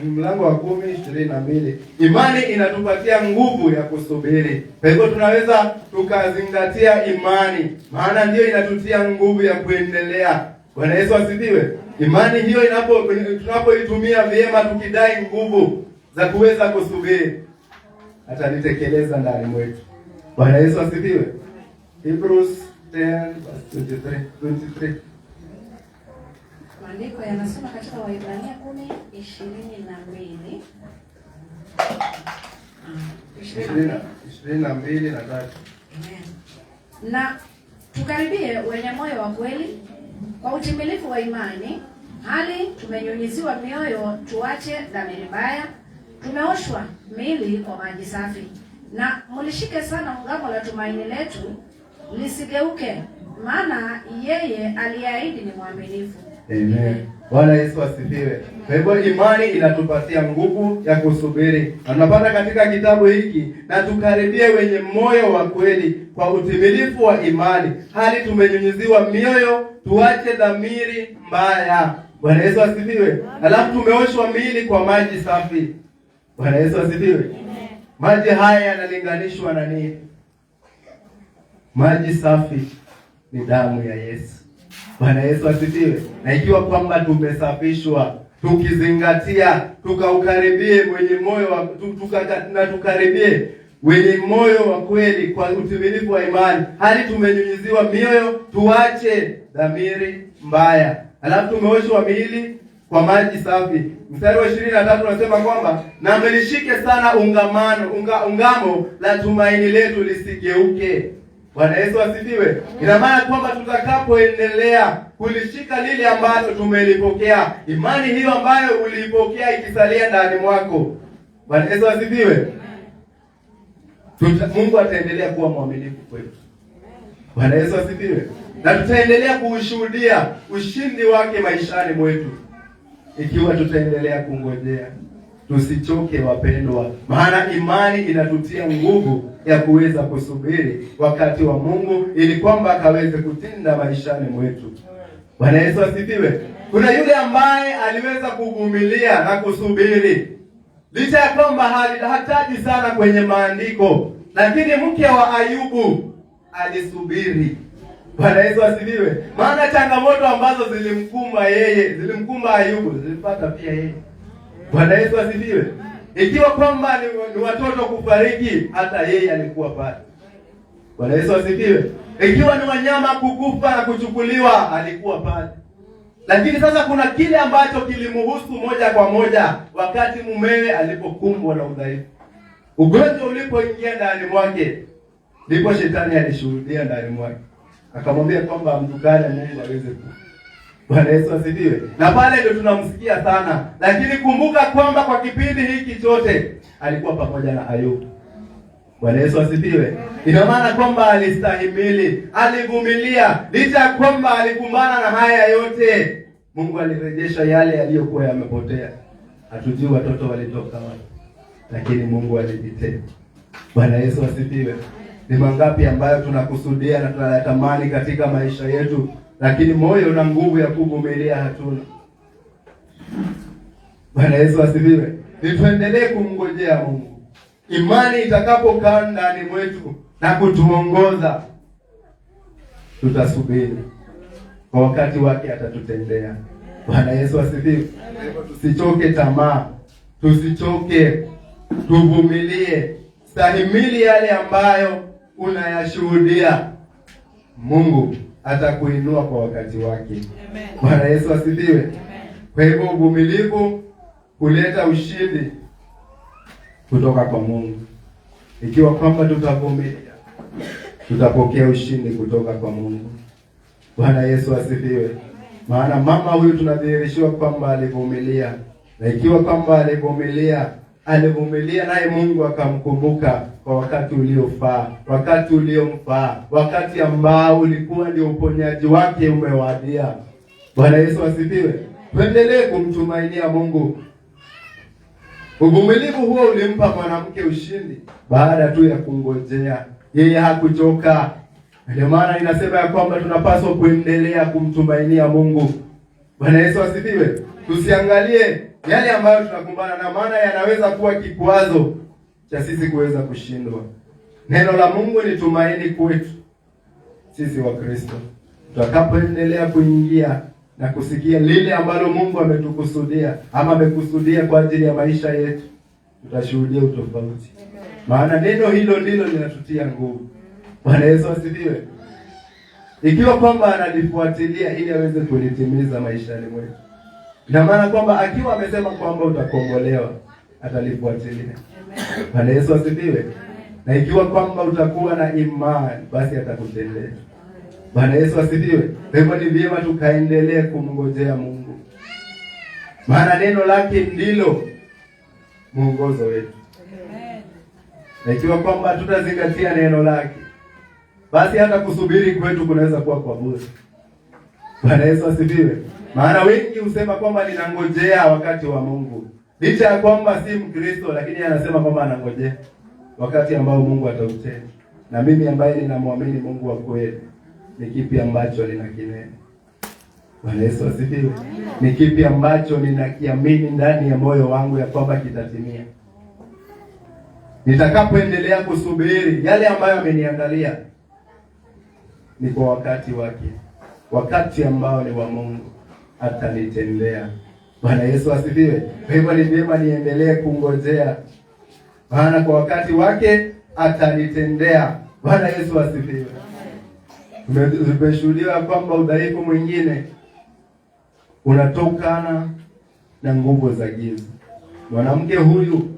mlango wa 10:22. Imani inatupatia nguvu ya kusubiri. Kwa hivyo tunaweza tukazingatia imani, maana ndiyo inatutia nguvu ya kuendelea. Bwana Yesu asifiwe. Imani hiyo tunapoitumia vyema, tukidai nguvu za kuweza kusubiri, atalitekeleza ndani mwetu. Bwana Yesu asifiwe. Hebrews 10:23. Maandiko yanasema katika Waebrania 10:22. 22 na 3. Na tukaribie wenye moyo wa kweli kwa utimilifu wa imani, hali tumenyunyiziwa mioyo tuache dhamiri mbaya, tumeoshwa miili kwa maji safi, na mulishike sana ngamo la tumaini letu lisigeuke, maana yeye aliahidi ni mwaminifu. Amen. Bwana Yesu asifiwe. Kwa hivyo imani inatupatia nguvu ya kusubiri. Na tunapata katika kitabu hiki, na tukaribie wenye moyo wa kweli kwa utimilifu wa imani, hali tumenyunyiziwa mioyo tuache dhamiri mbaya. Bwana Yesu asifiwe. Alafu tumeoshwa miili kwa maji safi. Bwana Yesu asifiwe. Maji haya yanalinganishwa na nini? Maji safi ni damu ya Yesu. Bwana Yesu asifiwe. Na ikiwa kwamba tumesafishwa, tukizingatia, tukaukaribie mwenye moyo wa tukaribie wenye moyo wa kweli kwa utimilifu wa imani, hali tumenyunyiziwa mioyo tuache dhamiri mbaya. Alafu tumeoshwa miili kwa maji safi. Mstari wa 23 unasema kwamba na mlishike sana ungamo la tumaini letu lisigeuke. Bwana Yesu asifiwe. Ina maana kwamba tutakapoendelea kulishika lile ambalo tumelipokea, imani hiyo ambayo uliipokea ikisalia ndani mwako, Bwana Yesu asifiwe, Mungu ataendelea kuwa mwaminifu kwetu. Bwana Yesu asifiwe. Na tutaendelea kuushuhudia ushindi wake maishani mwetu ikiwa tutaendelea kungojea. Tusichoke wapendwa, maana imani inatutia nguvu ya kuweza kusubiri wakati wa Mungu ili kwamba akaweze kutenda maishani mwetu. Bwana Yesu asifiwe. Kuna yule ambaye aliweza kuvumilia na kusubiri licha ya kwamba hataji sana kwenye maandiko, lakini mke wa Ayubu alisubiri. Bwana Yesu asifiwe. Maana changamoto ambazo zilimkumba Ayubu zilipata pia yeye. Bwana Yesu asifiwe. Ikiwa kwamba ni watoto kufariki, hata yeye alikuwa pale. Bwana Yesu asifiwe. Ikiwa ni wanyama kukufa na kuchukuliwa, alikuwa pale. Lakini sasa kuna kile ambacho kilimhusu moja kwa moja wakati mumewe alipokumbwa na udhaifu. Ugonjwa ulipoingia ndani mwake, ndipo shetani alishuhudia ndani mwake. Akamwambia kwamba mtukane Mungu aweze kufa. Bwana Yesu asifiwe. Na pale ndio tunamsikia sana. Lakini kumbuka kwamba kwa kipindi hiki chote alikuwa pamoja na Ayubu. Bwana Yesu asifiwe. Ina maana kwamba alistahimili, alivumilia, licha ya kwamba alikumbana na haya yote. Mungu alirejesha yale yaliyokuwa yamepotea. Hatujui watoto walitoka wapi, lakini Mungu alijitenda. Bwana Yesu asifiwe. Ni mangapi ambayo tunakusudia na tunayatamani katika maisha yetu, lakini moyo na nguvu ya kuvumilia hatuna. Bwana Yesu asifiwe. Tuendelee kumngojea Mungu. Imani itakapokaa ndani mwetu, na kutuongoza. Tutasubiri, kwa wakati wake atatutendea. Bwana Yesu asifiwe. Tusichoke tamaa, tusichoke, tuvumilie, stahimili yale ambayo unayashuhudia. Mungu atakuinua kwa wakati wake. Bwana Yesu asifiwe. Kwa hivyo uvumilivu huleta ushindi kutoka kwa Mungu. Ikiwa kwamba tutavumilia, tutapokea ushindi kutoka kwa Mungu. Bwana Yesu asifiwe. Maana mama huyu tunadhihirishiwa kwamba alivumilia, na ikiwa kwamba alivumilia naye Mungu akamkumbuka kwa wakati uliofaa, wakati uliomfaa, wakati ambao ulikuwa ndio uponyaji wake umewadia. Bwana Yesu asifiwe. Tuendelee kumtumainia Mungu. Uvumilivu huo ulimpa mwanamke ushindi baada tu ya kungojea. Yeye hakuchoka. Ndio maana inasema ya kwamba tunapaswa kuendelea kumtumainia Mungu. Bwana Yesu asifiwe. Tusiangalie yale ambayo tunakumbana na, maana yanaweza kuwa kikwazo cha sisi kuweza kushindwa. Neno la Mungu ni tumaini kwetu sisi wa Kristo. Tutakapoendelea kuingia na kusikia lile ambalo Mungu ametukusudia ama amekusudia kwa ajili ya maisha yetu, tutashuhudia utofauti. Maana neno hilo ndilo linatutia nguvu. Bwana Yesu asifiwe. Ikiwa kwamba analifuatilia ili aweze kulitimiza maishani mwetu, ina maana kwamba akiwa amesema kwamba utakombolewa, atalifuatilia. Bwana Yesu asifiwe. Na ikiwa kwamba utakuwa na imani, basi atakutendea. Bwana Yesu asifiwe. Kwa hivyo ni vyema tukaendelee kumngojea Mungu, maana neno lake ndilo mwongozo wetu. Na ikiwa kwamba tutazingatia neno lake, basi hata kusubiri kwetu kunaweza kuwa kwa bure. Bwana Yesu asifiwe. Maana wengi husema kwamba ninangojea wakati wa Mungu, licha ya kwamba si Mkristo, lakini anasema kwamba anangojea wakati ambao Mungu atautenda. Na mimi ambaye ninamwamini Mungu wa kweli, ni kipi ambacho ninakinena? Bwana Yesu asifiwe. Ni kipi ambacho ninakiamini ndani ya moyo wangu ya kwamba kitatimia? Nitakapoendelea kusubiri yale ambayo ameniandalia, ni kwa wakati wake, wakati ambao ni wa Mungu, atanitendea. Bwana Yesu asifiwe. Kwa hivyo ni vyema niendelee kungojea, maana kwa wakati wake atanitendea. Bwana Yesu asifiwe. Tumeshuhudia kwamba udhaifu mwingine unatokana na nguvu za giza. Mwanamke huyu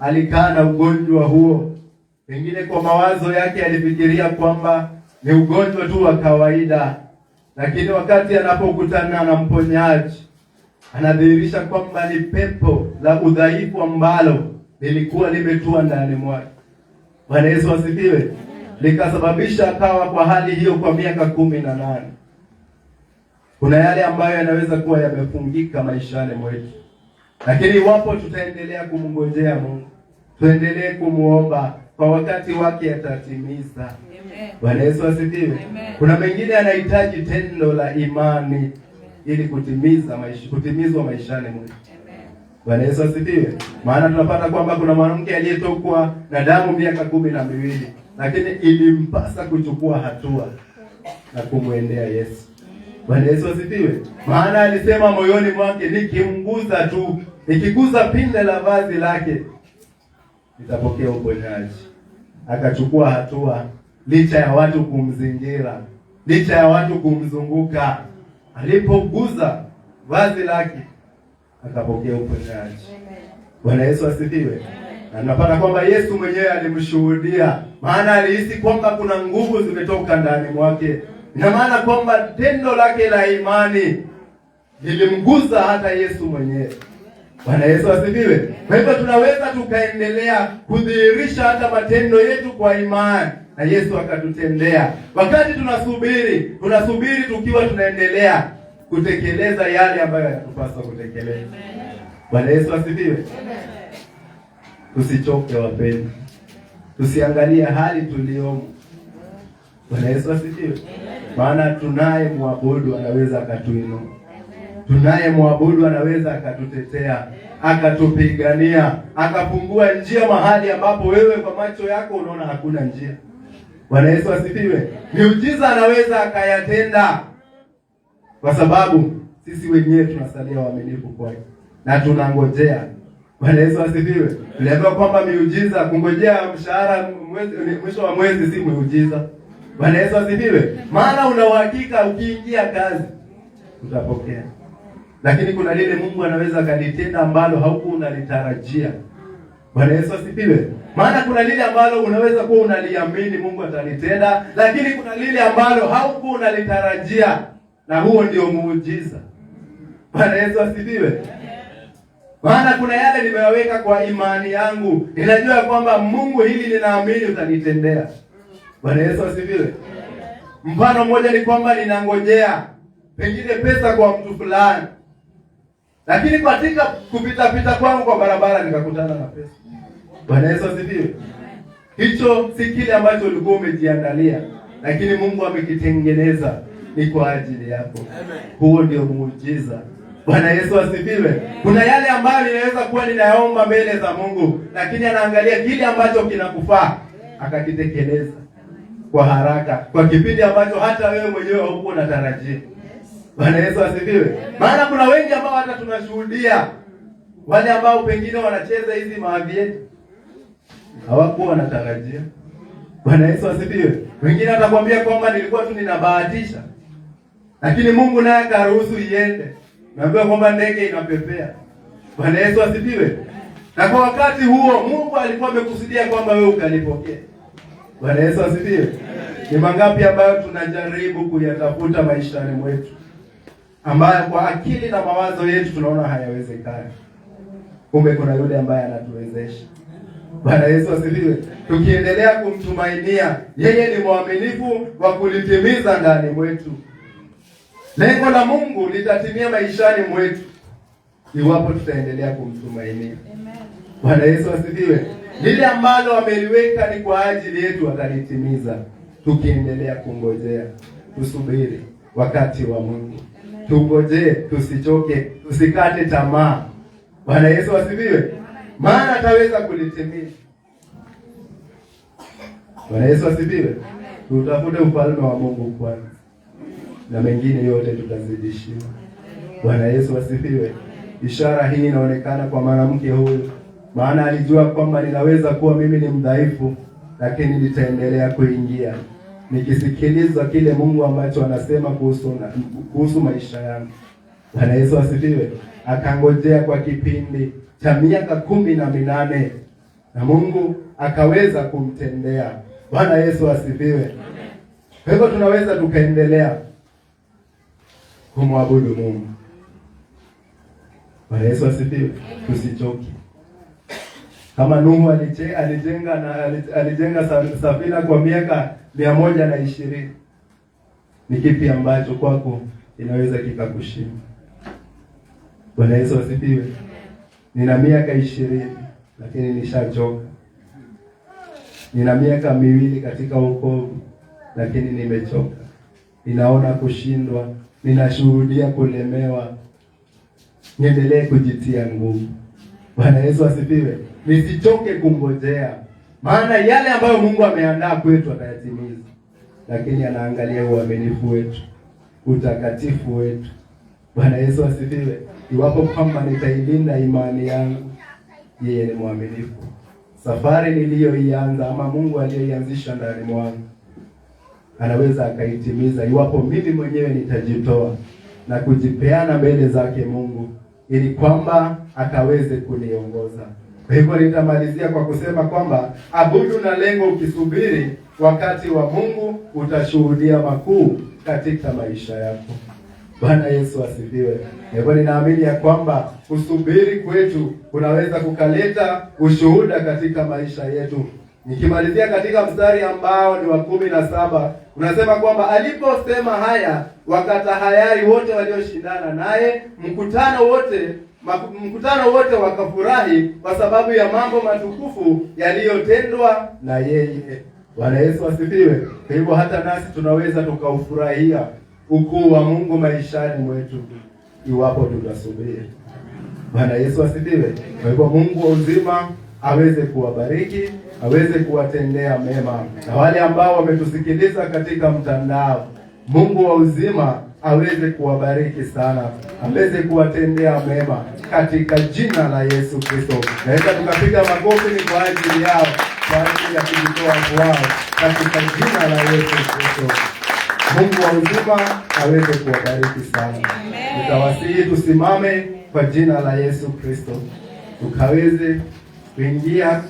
alikaa na ugonjwa huo. Pengine kwa mawazo yake alifikiria kwamba ni ugonjwa tu wa kawaida, lakini wakati anapokutana na mponyaji, anadhihirisha kwamba ni pepo la udhaifu ambalo lilikuwa limetua ndani mwake. Bwana Yesu asifiwe. Likasababisha akawa kwa hali hiyo kwa miaka 18. Kuna yale ambayo yanaweza kuwa yamefungika maishani mwetu, lakini iwapo tutaendelea kumngojea Mungu, tuendelee kumuomba, kwa wakati wake atatimiza. Bwana Yesu asifiwe. Kuna mengine anahitaji tendo la imani ili kutimizwa maishani mwetu. Bwana Yesu asifiwe. Maana tunapata kwamba kuna mwanamke aliyetokwa na damu miaka 12, lakini ilimpasa kuchukua hatua na kumwendea Yesu. Bwana Yesu asifiwe. Maana alisema moyoni mwake, nikimguza tu, nikiguza pinde la vazi lake, nitapokea uponyaji. Akachukua hatua licha ya watu kumzingira, licha ya watu kumzunguka. Alipoguza vazi lake, akapokea uponyaji. Bwana Yesu asifiwe. Na tunapata kwamba Yesu mwenyewe alimshuhudia, maana alihisi kwamba kuna nguvu zimetoka ndani mwake. Ina maana kwamba tendo lake la imani lilimguza hata Yesu mwenyewe. Bwana Yesu asifiwe. Kwa hivyo tunaweza tukaendelea kudhihirisha hata matendo yetu kwa imani, na Yesu akatutendea. Wakati tunasubiri tukiwa tunaendelea kutekeleza yale ambayo yanatupaswa kutekeleza. Bwana Yesu asifiwe. Tusichoke wapendwa. Tusiangalie hali tuliyomo. Bwana Yesu asifiwe. Maana tunaye mwabudu anaweza akatuinua. Tunaye mwabudu anaweza akatutetea, akatupigania, akafungua njia mahali ambapo wewe kwa macho yako unaona hakuna njia. Bwana Yesu asifiwe. Miujiza anaweza akayatenda, kwa sababu sisi wenyewe tunasalia waaminifu kwake na tunangojea. Bwana Yesu asifiwe. Tuliambiwa kwamba miujiza, kungojea mshahara mwisho wa mwezi si miujiza. Bwana Yesu asifiwe. Maana una uhakika ukiingia kazi utapokea. Lakini kuna lile Mungu anaweza akalitenda ambalo haukuwa unalitarajia. Bwana Yesu asifiwe. Maana kuna lile ambalo unaweza kuwa unaliamini Mungu atalitenda, lakini kuna lile ambalo haukuwa unalitarajia, na huo ndio muujiza. Bwana Yesu asifiwe. Maana kuna yale nimeyaweka kwa imani yangu, ninajua kwamba Mungu hili ninaamini utanitendea. Bwana Yesu asifiwe. Mfano mmoja ni kwamba ninangojea pengine pesa kwa mtu fulani, lakini katika kupita kwangu kwa barabara nikakutana na pesa. Bwana Yesu asifiwe. Hicho si kile ambacho ulikuwa umejiandalia, lakini Mungu amekitengeneza ni kwa ajili yako. Huo ndio muujiza. Bwana Yesu asifiwe. Kuna yale ambayo ninaweza kuwa ninaomba mbele za Mungu, lakini anaangalia kile ambacho kinakufaa akakitekeleza kwa haraka, kwa kipindi ambacho hata wewe mwenyewe haukuwa unatarajia. Bwana Yesu asifiwe. Maana kuna wengi ambao hata tunashuhudia, wale ambao pengine wanacheza hizi maavieti hawakuwa wanatarajia. Bwana Yesu asifiwe. Wengine atakwambia kwamba nilikuwa tu ninabahatisha, lakini Mungu naye akaruhusu iende. Naambiwa kwamba ndege inapepea. Bwana Yesu asifiwe. Na kwa wakati huo Mungu alikuwa amekusudia kwamba wewe ukalipokea. Bwana Yesu asifiwe. Ni mangapi ambayo tunajaribu kuyatafuta maishani mwetu, ambayo kwa akili na mawazo yetu tunaona hayawezekani. Kumbe kuna yule ambaye anatuwezesha. Bwana Yesu asifiwe. Tukiendelea kumtumainia, yeye ni mwaminifu wa kulitimiza ndani mwetu. Lengo la Mungu litatimia maishani mwetu iwapo tutaendelea kumtumainia. Amen. Bwana Yesu asifiwe. Lile ambalo ameliweka ni kwa ajili yetu atalitimiza, tukiendelea kungojea. Tusubiri wakati wa Mungu. Tungojee, tusichoke, tusikate tamaa. Bwana Yesu asifiwe. Maana ataweza kulitimiza. Bwana Yesu asifiwe. Tutafute ufalme wa Mungu kwanza, na mengine yote tutazidishiwa. Bwana Yesu asifiwe. Ishara hii inaonekana kwa mwanamke huyu, maana alijua kwamba ninaweza kuwa mimi ni mdhaifu, lakini nitaendelea kuingia nikisikiliza kile Mungu ambacho anasema kuhusu maisha yangu. Bwana Yesu asifiwe. Akangojea kwa kipindi cha miaka 18 na Mungu akaweza kumtendea. Bwana Yesu asifiwe. Kwa hivyo tunaweza tukaendelea kumwabudu Mungu. Bwana Yesu asifiwe. Tusichoke. Kama Nuhu alijenga safina kwa miaka 120, ni kipi ambacho kwako inaweza kikakushinda? Bwana Yesu asifiwe. Nina miaka 20 lakini nishachoka. Nina miaka 2 katika wokovu lakini nimechoka. Ninaona kushindwa, ninashuhudia kulemewa. Niendelee kujitia nguvu. Bwana Yesu asifiwe. Nisichoke kungojea, maana yale ambayo Mungu ameandaa kwetu atayatimiza, lakini anaangalia uaminifu wetu, utakatifu wetu. Bwana Yesu asifiwe. Iwapo kwamba nitailinda imani yangu, yeye ni mwaminifu. Safari niliyoianza ama Mungu aliyoianzisha ndani mwangu anaweza akaitimiza, iwapo mimi mwenyewe nitajitoa na kujipeana mbele zake Mungu, ili kwamba akaweze kuniongoza. Kwa hivyo nitamalizia kwa kusema kwamba abudu na lengo, ukisubiri wakati wa Mungu utashuhudia makuu katika maisha yako. Bwana Yesu asifiwe. Hivyo ninaamini ya kwamba kusubiri kwetu kunaweza kukaleta ushuhuda katika maisha yetu. Nikimalizia katika mstari ambao ni wa 17, unasema kwamba aliposema haya wakatahayari wote walioshindana naye, mkutano wote wakafurahi kwa sababu ya mambo matukufu yaliyotendwa na yeye. Bwana Yesu asifiwe. Kwa hivyo hata nasi tunaweza tukaufurahia ukuu wa Mungu maishani mwetu iwapo tutasubiri. Bwana Yesu asifiwe. Kwa hivyo Mungu wa uzima aweze kuwabariki, aweze kuwatendea mema. Na wale ambao wametusikiliza katika mtandao, Mungu wa uzima aweze kuwabariki sana, aweze kuwatendea mema katika jina la Yesu Kristo. Naweza tukapiga makofi ni kwa ajili yao, kwa ajili ya kujitoa kwao katika jina la Yesu Kristo. Mungu wa uzima aweze kuwabariki sana. Nitawasihi tusimame kwa jina la Yesu Kristo, tukaweze kuingia